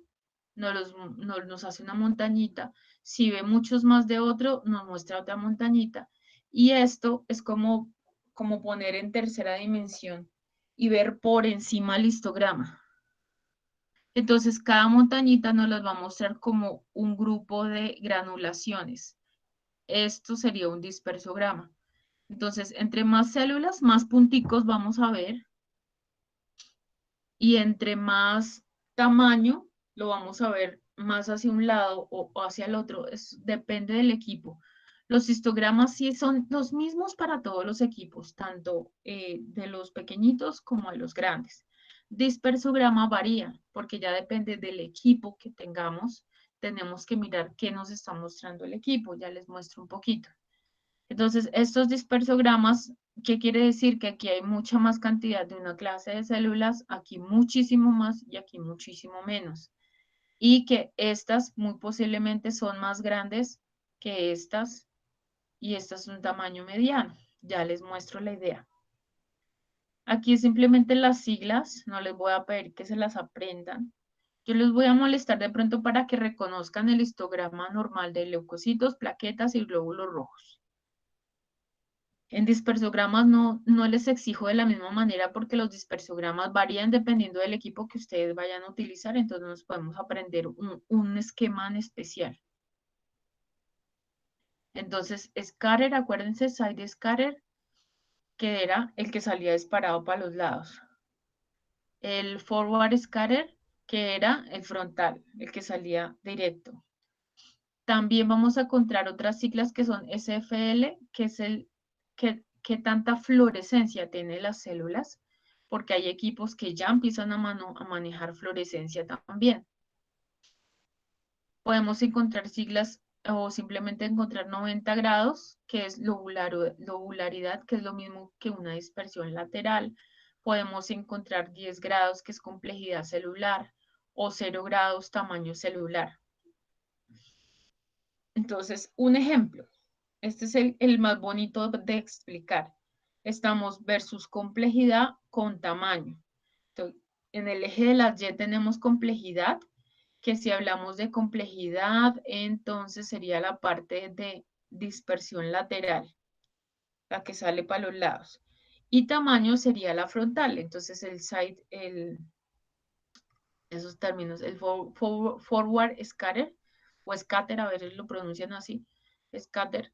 nos hace una montañita. Si ve muchos más de otro, nos muestra otra montañita. Y esto es como poner en tercera dimensión y ver por encima el histograma. Entonces, cada montañita nos las va a mostrar como un grupo de granulaciones. Esto sería un dispersograma. Entonces, entre más células, más punticos vamos a ver. Y entre más tamaño, lo vamos a ver más hacia un lado o hacia el otro. Depende del equipo. Los histogramas sí son los mismos para todos los equipos, tanto de los pequeñitos como de los grandes. Dispersograma varía, porque ya depende del equipo que tengamos. Tenemos que mirar qué nos está mostrando el equipo. Ya les muestro un poquito. Entonces, estos dispersogramas, ¿qué quiere decir? Que aquí hay mucha más cantidad de una clase de células, aquí muchísimo más y aquí muchísimo menos. Y que estas muy posiblemente son más grandes que estas y estas es un tamaño mediano. Ya les muestro la idea. Aquí simplemente las siglas, no les voy a pedir que se las aprendan. Yo les voy a molestar de pronto para que reconozcan el histograma normal de leucocitos, plaquetas y glóbulos rojos. En dispersogramas no les exijo de la misma manera porque los dispersogramas varían dependiendo del equipo que ustedes vayan a utilizar, entonces nos podemos aprender un esquema en especial. Entonces, scatter, acuérdense, side scatter, que era el que salía disparado para los lados. El forward scatter, que era el frontal, el que salía directo. También vamos a encontrar otras siglas que son SFL, que es el que tanta fluorescencia tienen las células, porque hay equipos que ya empiezan a manejar fluorescencia también. Podemos encontrar siglas o simplemente encontrar 90 grados, que es lobularidad, que es lo mismo que una dispersión lateral. Podemos encontrar 10 grados, que es complejidad celular, o 0 grados, tamaño celular. Entonces, un ejemplo. Este es el más bonito de explicar. Estamos versus complejidad con tamaño. Entonces, en el eje de las Y tenemos complejidad, que si hablamos de complejidad, entonces sería la parte de dispersión lateral, la que sale para los lados. Y tamaño sería la frontal. Entonces, el side, esos términos, el forward scatter, o scatter, a ver, lo pronuncian así, scatter,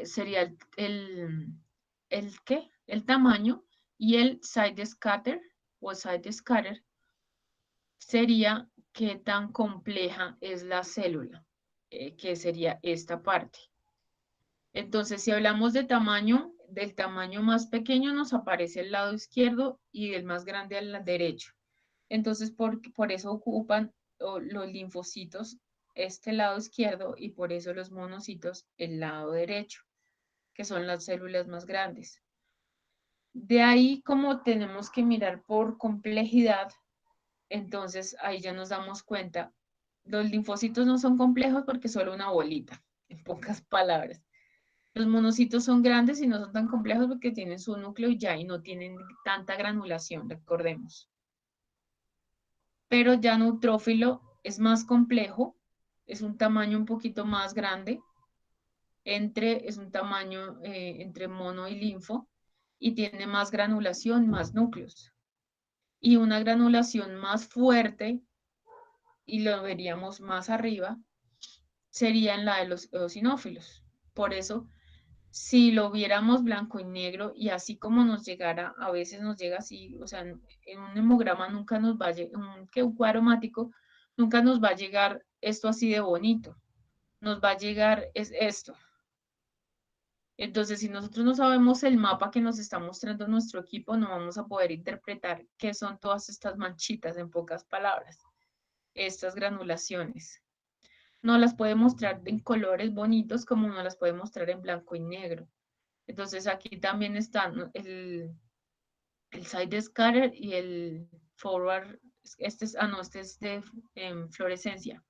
sería ¿qué? El tamaño, y el side scatter o side scatter sería qué tan compleja es la célula, que sería esta parte. Entonces, si hablamos de tamaño, del tamaño más pequeño nos aparece el lado izquierdo y del más grande al derecho. Entonces, por eso ocupan los linfocitos este lado izquierdo y por eso los monocitos el lado derecho, que son las células más grandes. De ahí, como tenemos que mirar por complejidad, entonces ahí ya nos damos cuenta, los linfocitos no son complejos porque es solo una bolita, en pocas palabras. Los monocitos son grandes y no son tan complejos porque tienen su núcleo ya y no tienen tanta granulación, recordemos. Pero ya neutrófilo es más complejo, es un tamaño un poquito más grande, es un tamaño entre mono y linfo, y tiene más granulación, más núcleos. Y una granulación más fuerte y lo veríamos más arriba, sería en la de los eosinófilos. Por eso, si lo viéramos blanco y negro y así como nos llegara, a veces nos llega así, o sea, en un hemograma nunca nos va a llegar, un cuadro aromático, nunca nos va a llegar esto así de bonito. Nos va a llegar es esto. Entonces, si nosotros no sabemos el mapa que nos está mostrando nuestro equipo, no vamos a poder interpretar qué son todas estas manchitas, en pocas palabras, estas granulaciones. No las puede mostrar en colores bonitos como no las puede mostrar en blanco y negro. Entonces, aquí también están el side scatter y el forward. Este es, no, este es de fluorescencia.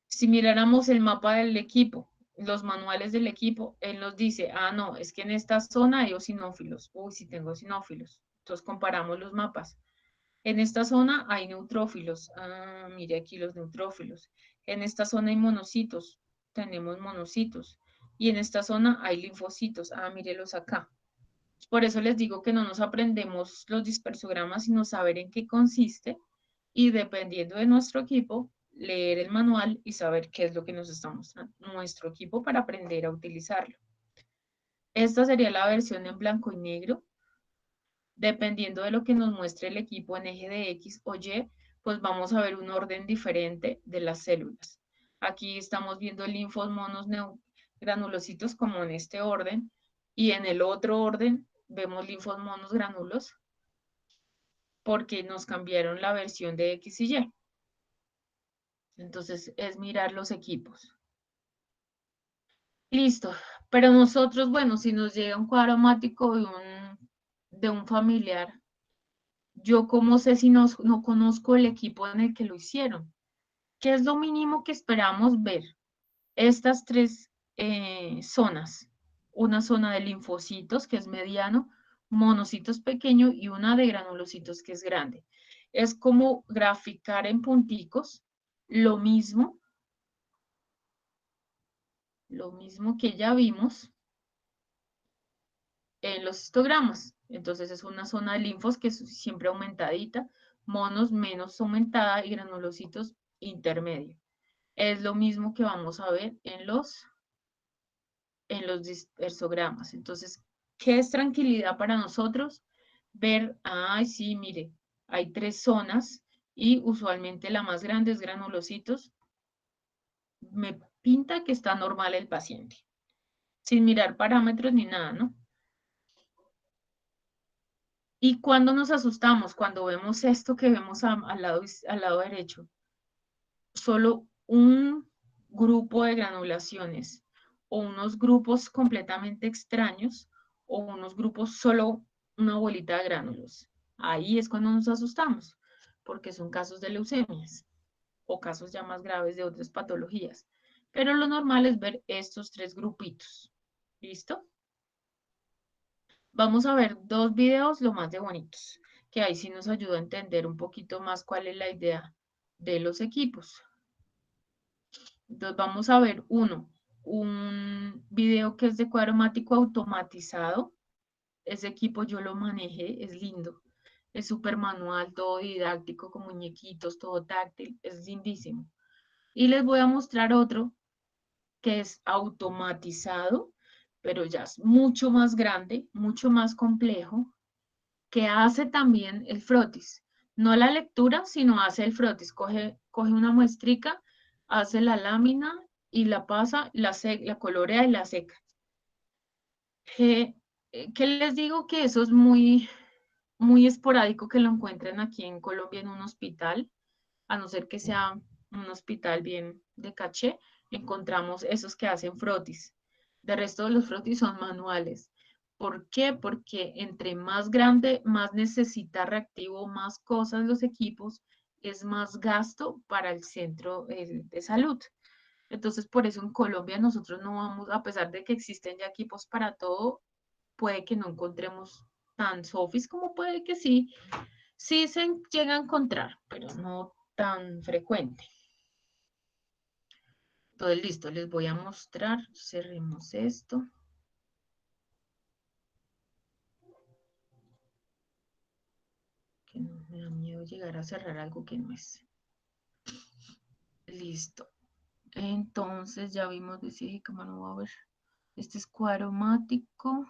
Si miráramos el mapa del equipo, los manuales del equipo, él nos dice, no, es que en esta zona hay eosinófilos. Uy, sí tengo eosinófilos. Entonces comparamos los mapas. En esta zona hay neutrófilos. Mire aquí los neutrófilos. En esta zona hay monocitos. Tenemos monocitos. Y en esta zona hay linfocitos. Mírelos acá. Por eso les digo que no nos aprendemos los dispersogramas, sino saber en qué consiste y dependiendo de nuestro equipo, leer el manual y saber qué es lo que nos está mostrando nuestro equipo para aprender a utilizarlo. Esta sería la versión en blanco y negro. Dependiendo de lo que nos muestre el equipo en eje de X o Y, pues vamos a ver un orden diferente de las células. Aquí estamos viendo linfos monos granulocitos como en este orden y en el otro orden vemos linfos monos granulos porque nos cambiaron la versión de X y Y. Entonces es mirar los equipos. Listo. Pero nosotros, bueno, si nos llega un cuadro amático de un familiar, yo cómo sé si no conozco el equipo en el que lo hicieron. ¿Qué es lo mínimo que esperamos ver? Estas tres zonas. Una zona de linfocitos, que es mediano, monocitos pequeño y una de granulocitos, que es grande. Es como graficar en punticos lo mismo que ya vimos en los histogramas. Entonces es una zona de linfos que es siempre aumentadita, monos menos aumentada y granulocitos intermedio. Es lo mismo que vamos a ver en los dispersogramas. Entonces, ¿qué es tranquilidad para nosotros? Ver, sí, mire, hay tres zonas y usualmente la más grande es granulocitos. Me pinta que está normal el paciente, sin mirar parámetros ni nada, ¿no? Y cuando nos asustamos, cuando vemos esto que vemos al lado derecho, solo un grupo de granulaciones o unos grupos completamente extraños o unos grupos solo una bolita de gránulos. Ahí es cuando nos asustamos, porque son casos de leucemias o casos ya más graves de otras patologías. Pero lo normal es ver estos tres grupitos. ¿Listo? Vamos a ver dos videos lo más de bonitos, que ahí sí nos ayuda a entender un poquito más cuál es la idea de los equipos. Entonces vamos a ver un video que es de cuadro mático automatizado. Ese equipo yo lo manejé, es lindo. Es súper manual, todo didáctico, con muñequitos, todo táctil, es lindísimo. Y les voy a mostrar otro que es automatizado, pero ya es mucho más grande, mucho más complejo, que hace también el frotis. No la lectura, sino hace el frotis. Coge una muestrica, hace la lámina y la pasa, la colorea y la seca. ¿Qué les digo? Que eso es muy, muy esporádico que lo encuentren aquí en Colombia en un hospital, a no ser que sea un hospital bien de caché, encontramos esos que hacen frotis. De resto de los frotis son manuales. ¿Por qué? Porque entre más grande, más necesita reactivo, más cosas los equipos, es más gasto para el centro de salud. Entonces, por eso en Colombia nosotros no vamos, a pesar de que existen ya equipos para todo, puede que no encontremos tan sofis como puede que sí, sí se llega a encontrar, pero no tan frecuente. Entonces, listo, les voy a mostrar. Cerremos esto. Que no me da miedo llegar a cerrar algo que no es. Listo. Entonces ya vimos de si cámara no va a ver. Este es cuadromático.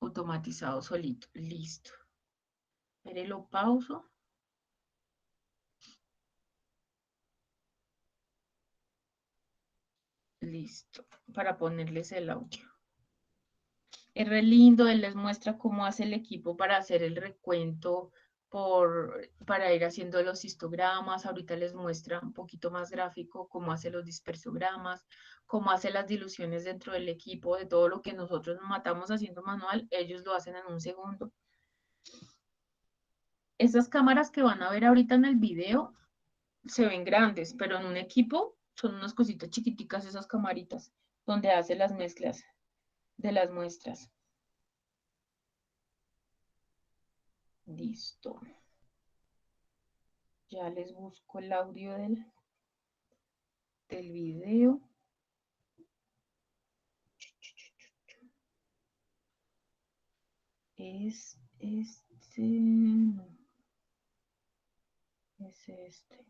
Automatizado solito. Listo. Espere, lo pauso. Listo. Para ponerles el audio. Es re lindo, él les muestra cómo hace el equipo para hacer el recuento, para ir haciendo los histogramas. Ahorita les muestra un poquito más gráfico cómo hace los dispersogramas, cómo hace las diluciones dentro del equipo, de todo lo que nosotros nos matamos haciendo manual, ellos lo hacen en un segundo. Estas cámaras que van a ver ahorita en el video se ven grandes, pero en un equipo son unas cositas chiquiticas esas camaritas donde hace las mezclas de las muestras. Listo. Ya les busco el audio del video. Es este. No. Es este.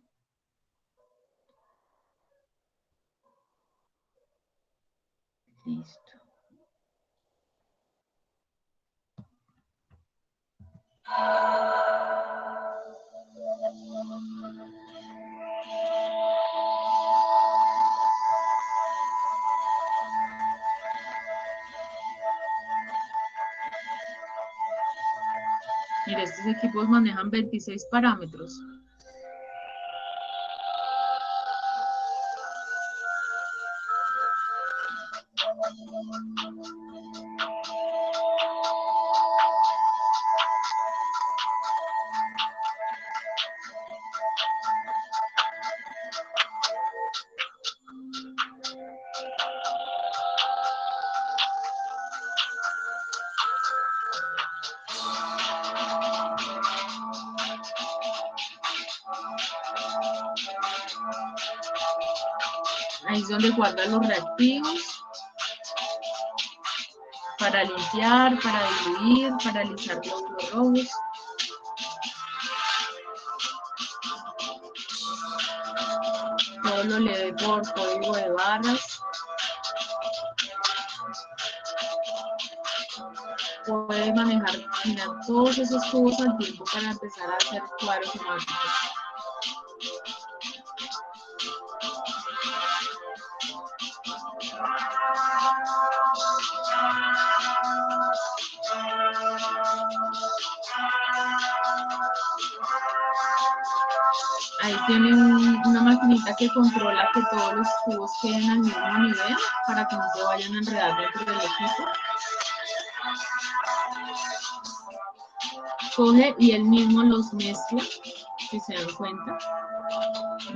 Listo. Mire, estos equipos manejan 26 parámetros. Ahí es donde guardan los reactivos para limpiar, para diluir, para alisar los rojos. Todo lo lee por código de barras. Puede manejar, mirar todos esos tubos al tiempo para empezar a hacer cuadros temáticos. Ahí tiene una maquinita que controla que todos los tubos queden al mismo nivel para que no se vayan a enredar dentro del equipo. Coge y él mismo los mezcla, si se dan cuenta.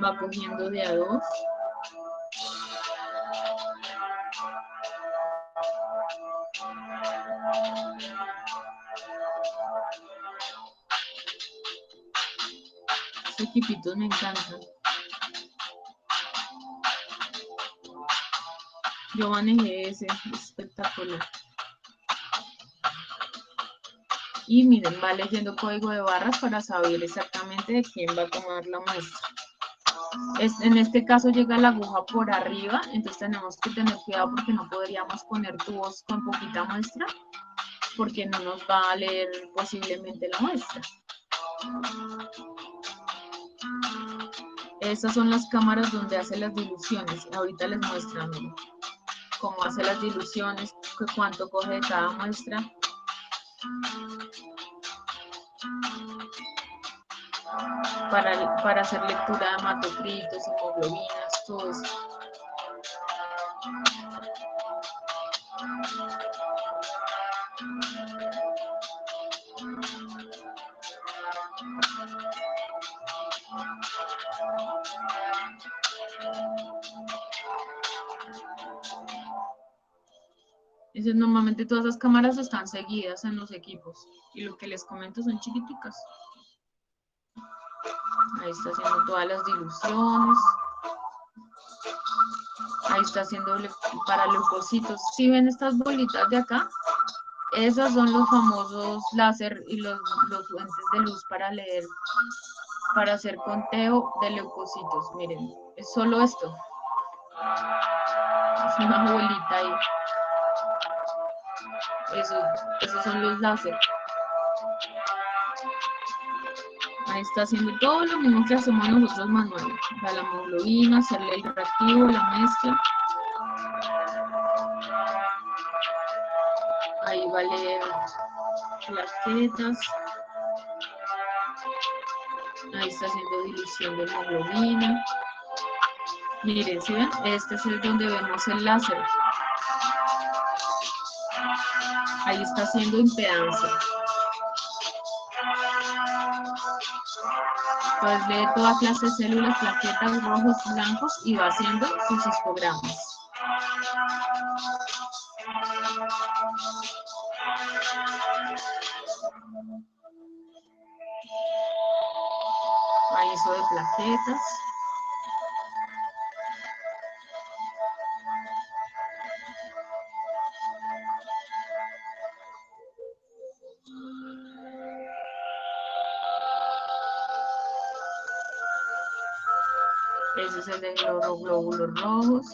Va cogiendo de a dos. Estos equipitos me encantan. Yo manejé ese, espectacular. Y miren, va leyendo código de barras para saber exactamente de quién va a tomar la muestra. En este caso llega la aguja por arriba, entonces tenemos que tener cuidado porque no podríamos poner tubos con poquita muestra, porque no nos va a leer posiblemente la muestra. Esas son las cámaras donde hace las diluciones. Ahorita les muestran cómo hace las diluciones, cuánto coge de cada muestra. Para hacer lectura de hematocritos, hemoglobinas, todo eso. Entonces, normalmente todas las cámaras están seguidas en los equipos y lo que les comento son chiquiticas. Ahí está haciendo todas las diluciones. Ahí está haciendo para leucocitos. ¿Sí ven estas bolitas de acá? Esos son los famosos láser y los lentes de luz para leer para hacer conteo de leucocitos. Miren, es solo esto. Es una bolita ahí. Esos son los láser. Ahí está haciendo todo lo mismo que hacemos nosotros manualmente. La hemoglobina, hacerle el reactivo, la mezcla. Ahí va a leer plaquetas. Ahí está haciendo dilución de hemoglobina. Miren, ¿sí ven? Este es el donde vemos el láser. Ahí está haciendo impedancia. Entonces lee toda clase de células, plaquetas, rojos, blancos y va haciendo sus histogramas. Ahí hizo de plaquetas. Ese es el de los glóbulos rojos.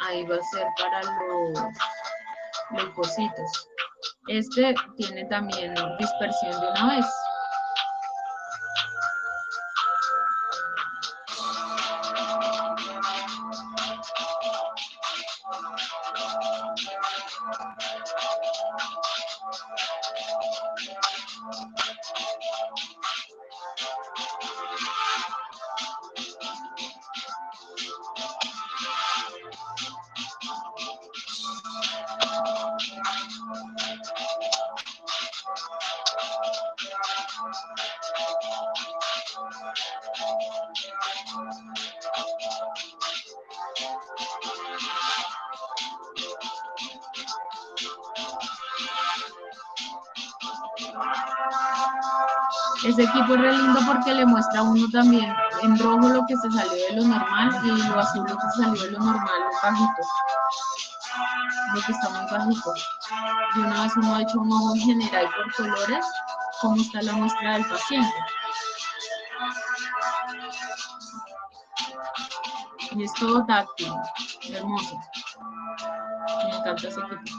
Ahí va a ser para los leucocitos. Este tiene también dispersión de una vez. Ese equipo es re lindo porque le muestra a uno también en rojo lo que se salió de lo normal y lo azul lo que se salió de lo normal, lo bajito. Lo que está muy bajito. Y una vez uno ha hecho un ojo en general por colores, cómo está la muestra del paciente. Y es todo táctil, hermoso. Me encanta ese equipo.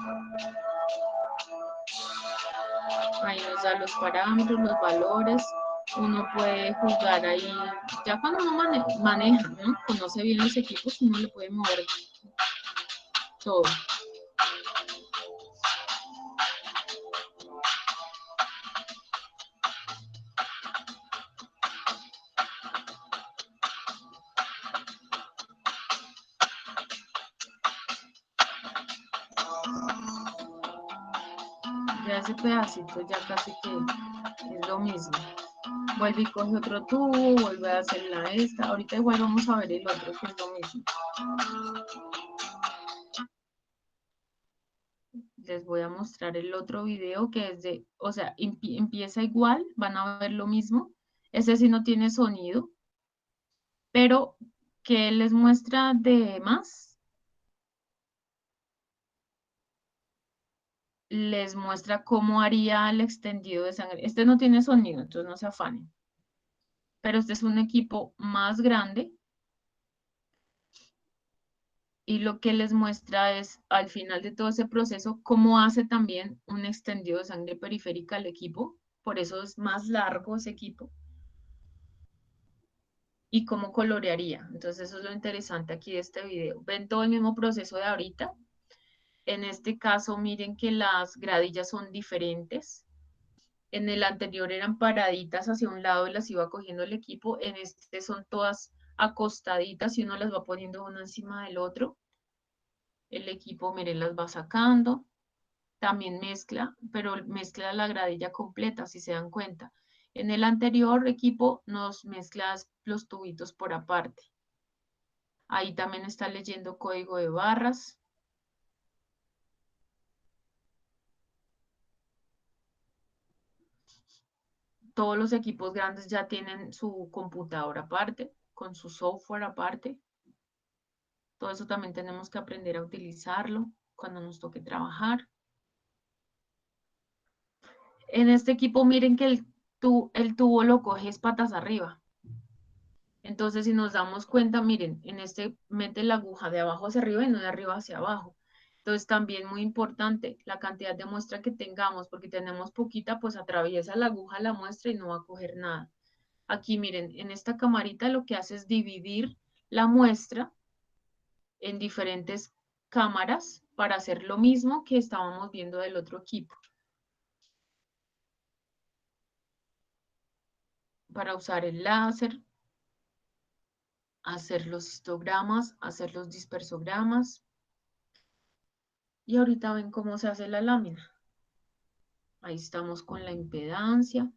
Ahí nos da los parámetros, los valores. Uno puede jugar ahí. Ya cuando uno maneja, ¿no? Conoce bien los equipos, uno le puede mover todo. Ya ese pedacito ya casi que es lo mismo. Vuelve y coge otro tubo, vuelve a hacer la esta. Ahorita igual vamos a ver el otro que es lo mismo. Les voy a mostrar el otro video que es de, o sea, empieza igual, van a ver lo mismo. Ese sí no tiene sonido, pero ¿qué les muestra de más? Les muestra cómo haría el extendido de sangre. Este no tiene sonido, entonces no se afanen. Pero este es un equipo más grande. Y lo que les muestra es, al final de todo ese proceso, cómo hace también un extendido de sangre periférica al equipo. Por eso es más largo ese equipo. Y cómo colorearía. Entonces eso es lo interesante aquí de este video. Ven todo el mismo proceso de ahorita. En este caso, miren que las gradillas son diferentes. En el anterior eran paraditas hacia un lado y las iba cogiendo el equipo. En este son todas acostaditas y uno las va poniendo uno encima del otro. El equipo, miren, las va sacando. También mezcla, pero mezcla la gradilla completa, si se dan cuenta. En el anterior equipo nos mezcla los tubitos por aparte. Ahí también está leyendo código de barras. Todos los equipos grandes ya tienen su computadora aparte, con su software aparte. Todo eso también tenemos que aprender a utilizarlo cuando nos toque trabajar. En este equipo miren que el tubo lo coges patas arriba. Entonces, si nos damos cuenta, miren, en este mete la aguja de abajo hacia arriba y no de arriba hacia abajo. Entonces, también muy importante la cantidad de muestra que tengamos, porque tenemos poquita, pues atraviesa la aguja la muestra y no va a coger nada. Aquí, miren, en esta camarita lo que hace es dividir la muestra en diferentes cámaras para hacer lo mismo que estábamos viendo del otro equipo. Para usar el láser, hacer los histogramas, hacer los dispersogramas. Y ahorita ven cómo se hace la lámina. Ahí estamos con la impedancia.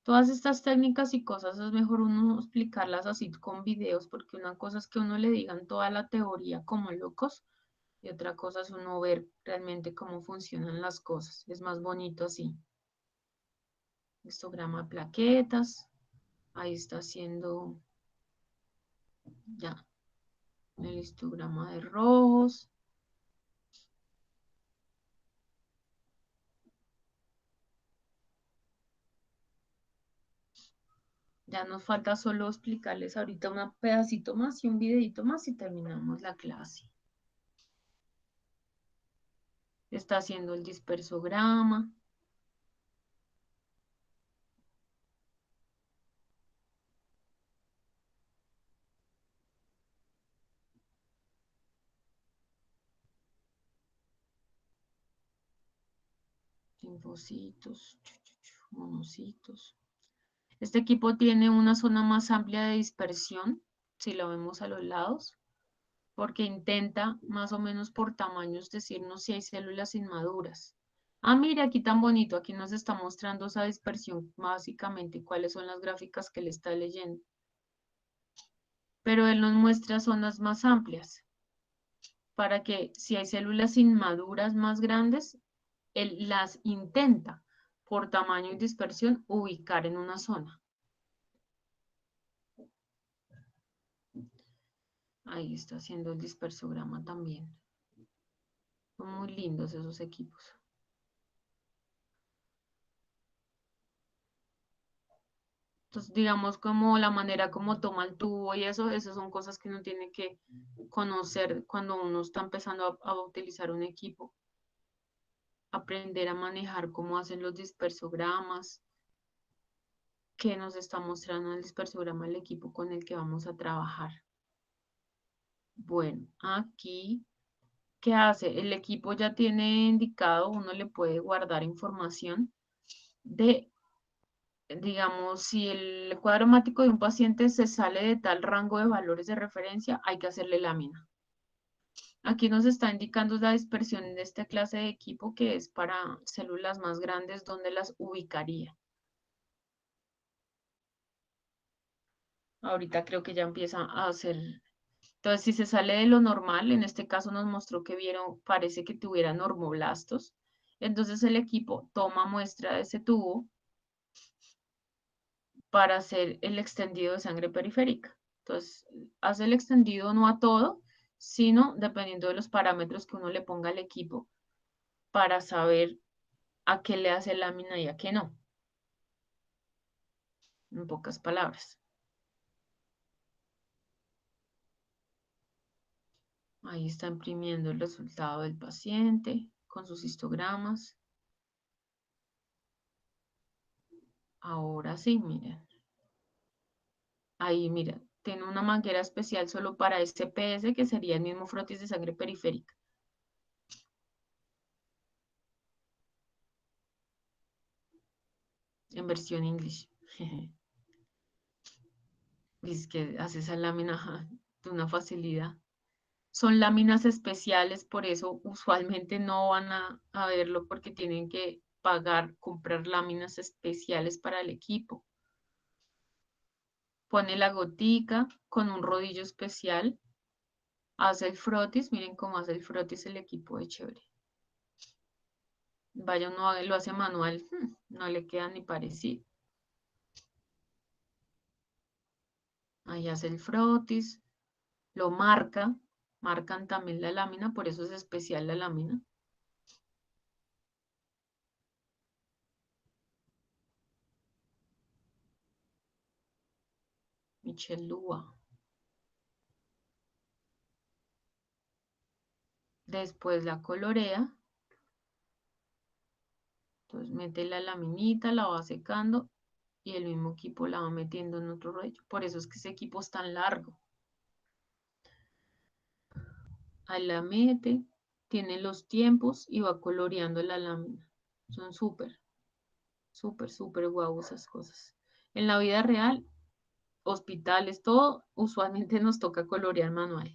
Todas estas técnicas y cosas es mejor uno explicarlas así con videos, porque una cosa es que uno le digan toda la teoría como locos y otra cosa es uno ver realmente cómo funcionan las cosas. Es más bonito así. Histograma de plaquetas. Ahí está haciendo ya el histograma de rojos. Ya nos falta solo explicarles ahorita un pedacito más y un videito más y terminamos la clase. Está haciendo el dispersograma. Linfocitos, monocitos. Este equipo tiene una zona más amplia de dispersión, si lo vemos a los lados, porque intenta más o menos por tamaños decirnos si hay células inmaduras. Ah, mira, aquí tan bonito, aquí nos está mostrando esa dispersión básicamente, cuáles son las gráficas que él está leyendo. Pero él nos muestra zonas más amplias, para que si hay células inmaduras más grandes, él las intenta por tamaño y dispersión ubicar en una zona. Ahí está haciendo el dispersograma también. Son muy lindos esos equipos. Entonces, digamos, como la manera como toma el tubo y eso, esas son cosas que uno tiene que conocer cuando uno está empezando a utilizar un equipo. Aprender a manejar cómo hacen los dispersogramas, qué nos está mostrando el dispersograma del equipo con el que vamos a trabajar. Bueno, aquí, ¿qué hace? El equipo ya tiene indicado, uno le puede guardar información de, digamos, si el cuadro hemático de un paciente se sale de tal rango de valores de referencia, hay que hacerle lámina. Aquí nos está indicando la dispersión de esta clase de equipo que es para células más grandes, donde las ubicaría. Ahorita creo que ya empieza a hacer. Entonces, si se sale de lo normal, en este caso nos mostró que vieron, parece que tuviera normoblastos. Entonces el equipo toma muestra de ese tubo para hacer el extendido de sangre periférica. Entonces, hace el extendido no a todo, sino dependiendo de los parámetros que uno le ponga al equipo para saber a qué le hace lámina y a qué no. En pocas palabras. Ahí está imprimiendo el resultado del paciente con sus histogramas. Ahora sí, miren. Ahí, mira, tiene una manguera especial solo para este PS, que sería el mismo frotis de sangre periférica. En versión English. Dice que hace esa lámina de una facilidad. Son láminas especiales, por eso usualmente no van a verlo porque tienen que pagar, comprar láminas especiales para el equipo. Pone la gotica con un rodillo especial. Hace el frotis, miren cómo hace el frotis el equipo de chévere. Vaya, uno lo hace manual, no le queda ni parecido. Ahí hace el frotis, lo marcan también la lámina, por eso es especial la lámina. Michelúa. Después la colorea. Entonces mete la laminita, la va secando y el mismo equipo la va metiendo en otro rollo. Por eso es que ese equipo es tan largo. Ahí la mete, tiene los tiempos y va coloreando la lámina. Son súper, súper, súper guau esas cosas. En la vida real, hospitales, todo, usualmente nos toca colorear manual.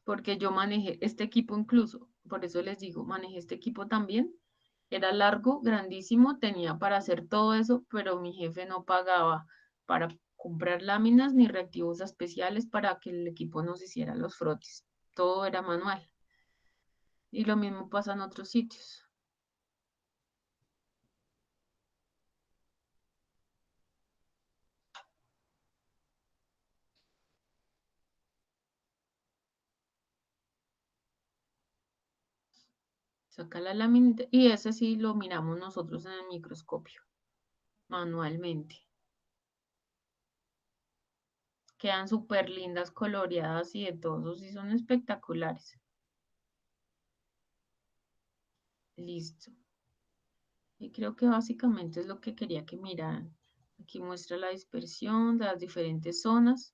Porque yo manejé este equipo incluso, por eso les digo, manejé este equipo también. Era largo, grandísimo, tenía para hacer todo eso, pero mi jefe no pagaba para comprar láminas ni reactivos especiales para que el equipo nos hiciera los frotis. Todo era manual. Y lo mismo pasa en otros sitios. Saca la lámina y ese sí lo miramos nosotros en el microscopio, manualmente. Quedan súper lindas, coloreadas y de todos, y son espectaculares. Listo. Y creo que básicamente es lo que quería que miraran. Aquí muestra la dispersión de las diferentes zonas.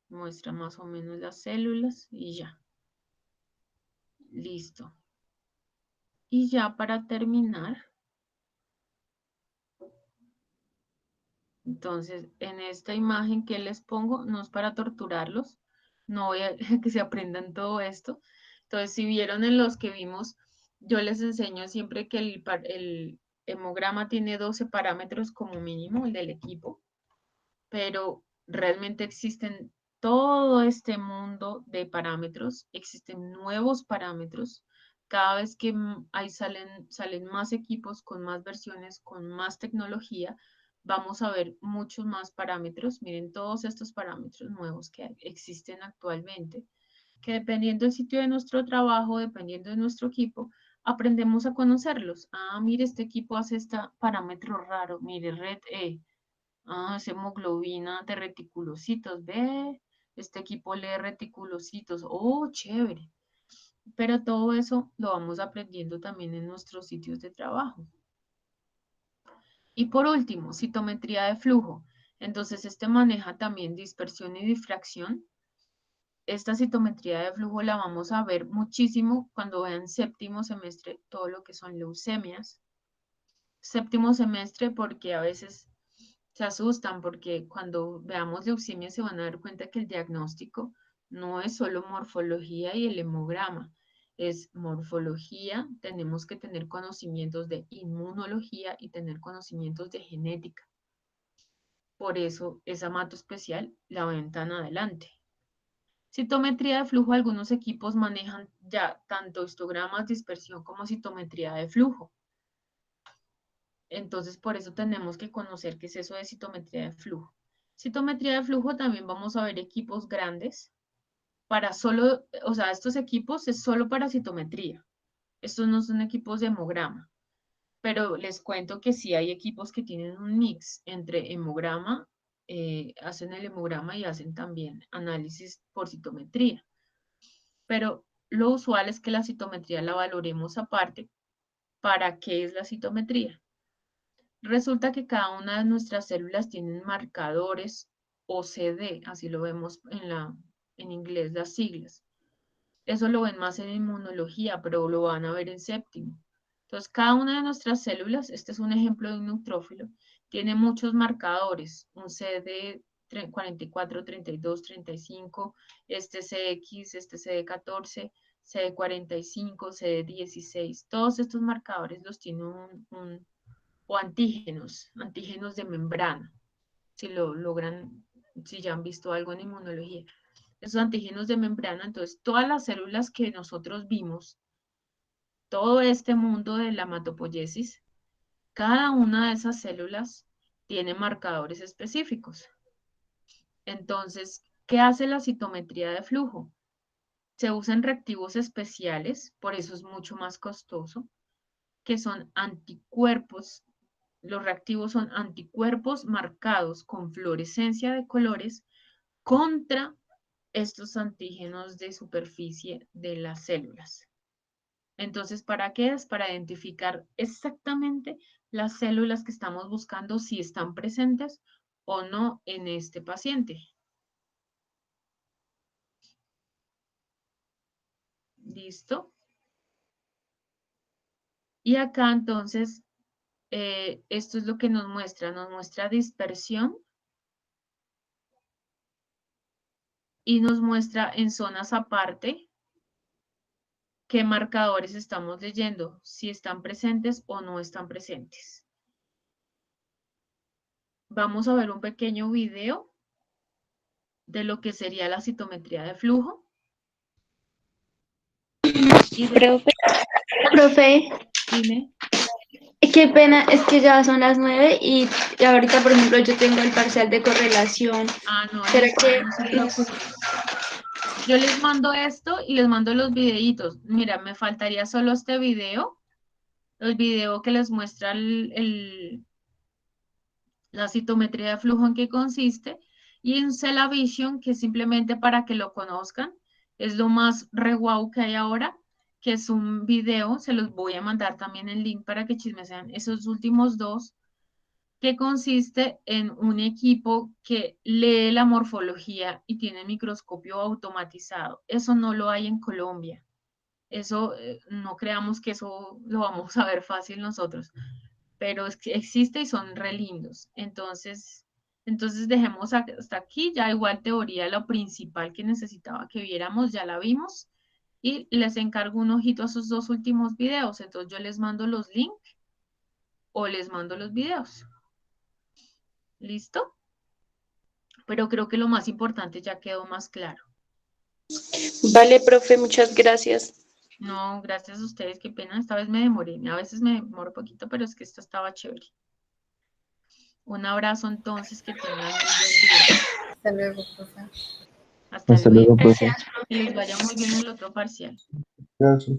Muestra más o menos las células y ya. Listo. Y ya para terminar, entonces en esta imagen que les pongo, no es para torturarlos, no voy a que se aprendan todo esto. Entonces, si vieron en los que vimos, yo les enseño siempre que el hemograma tiene 12 parámetros como mínimo, el del equipo, pero realmente existen todo este mundo de parámetros, existen nuevos parámetros. Cada vez que salen más equipos con más versiones, con más tecnología, vamos a ver muchos más parámetros. Miren todos estos parámetros nuevos que existen actualmente, que dependiendo del sitio de nuestro trabajo, dependiendo de nuestro equipo, aprendemos a conocerlos. Ah, mire, este equipo hace este parámetro raro, mire, red E. Ah, es hemoglobina de reticulocitos, ve, este equipo lee reticulocitos, oh, chévere. Pero todo eso lo vamos aprendiendo también en nuestros sitios de trabajo. Y por último, citometría de flujo. Entonces, este maneja también dispersión y difracción. Esta citometría de flujo la vamos a ver muchísimo cuando vean séptimo semestre todo lo que son leucemias. Séptimo semestre porque a veces se asustan porque cuando veamos leucemia se van a dar cuenta que el diagnóstico no es solo morfología y el hemograma, es morfología, tenemos que tener conocimientos de inmunología y tener conocimientos de genética. Por eso esa mato especial la ven tan adelante. Citometría de flujo, algunos equipos manejan ya tanto histogramas, dispersión como citometría de flujo. Entonces, por eso tenemos que conocer qué es eso de citometría de flujo. Citometría de flujo también vamos a ver equipos grandes para solo, o sea, estos equipos es solo para citometría. Estos no son equipos de hemograma, pero les cuento que sí hay equipos que tienen un mix entre hemograma, hacen el hemograma y hacen también análisis por citometría. Pero lo usual es que la citometría la valoremos aparte. ¿Para qué es la citometría? Resulta que cada una de nuestras células tienen marcadores OCD, así lo vemos en inglés las siglas. Eso lo ven más en inmunología, pero lo van a ver en séptimo. Entonces, cada una de nuestras células, este es un ejemplo de un neutrófilo, tiene muchos marcadores, un CD 44, 32, 35, este CX, este CD14, CD45, CD16. Todos estos marcadores los tiene o antígenos de membrana, si lo logran, si ya han visto algo en inmunología. Esos antígenos de membrana, entonces todas las células que nosotros vimos todo este mundo de la hematopoiesis, cada una de esas células tiene marcadores específicos. Entonces, ¿qué hace la citometría de flujo? Se usan reactivos especiales, por eso es mucho más costoso, que son anticuerpos. Los reactivos son anticuerpos marcados con fluorescencia de colores contra estos antígenos de superficie de las células. Entonces, ¿para qué es? Para identificar exactamente las células que estamos buscando, si están presentes o no en este paciente. ¿Listo? Y acá entonces, esto es lo que nos muestra dispersión y nos muestra en zonas aparte qué marcadores estamos leyendo, si están presentes o no están presentes. Vamos a ver un pequeño video de lo que sería la citometría de flujo. Profe, Dime. qué pena, es que ya son las 9 y ahorita, por ejemplo, yo tengo el parcial de correlación. Ah, no, ¿Será listo, que no se preocupen. Yo les mando esto y les mando los videitos. Mira, me faltaría solo este video, el video que les muestra la citometría de flujo en qué consiste, y un Cellavision, que simplemente para que lo conozcan, es lo más re guau que hay ahora, que es un video, se los voy a mandar también el link para que chismesen esos últimos dos, que consiste en un equipo que lee la morfología y tiene microscopio automatizado. Eso no lo hay en Colombia. Eso, no creamos que eso lo vamos a ver fácil nosotros, pero es que existe y son re lindos. Entonces dejemos hasta aquí. Ya igual teoría, lo principal que necesitaba que viéramos, ya la vimos. Y les encargo un ojito a esos dos últimos videos. Entonces yo les mando los links o les mando los videos. ¿Listo? Pero creo que lo más importante ya quedó más claro. Vale, profe, muchas gracias. No, gracias a ustedes, qué pena, esta vez me demoré. A veces me demoro un poquito, pero es que esta estaba chévere. Un abrazo entonces, que tengan muy buen día. Hasta luego, profe. Hasta Hasta luego. luego, profe. Que les vaya muy bien el otro parcial. Gracias.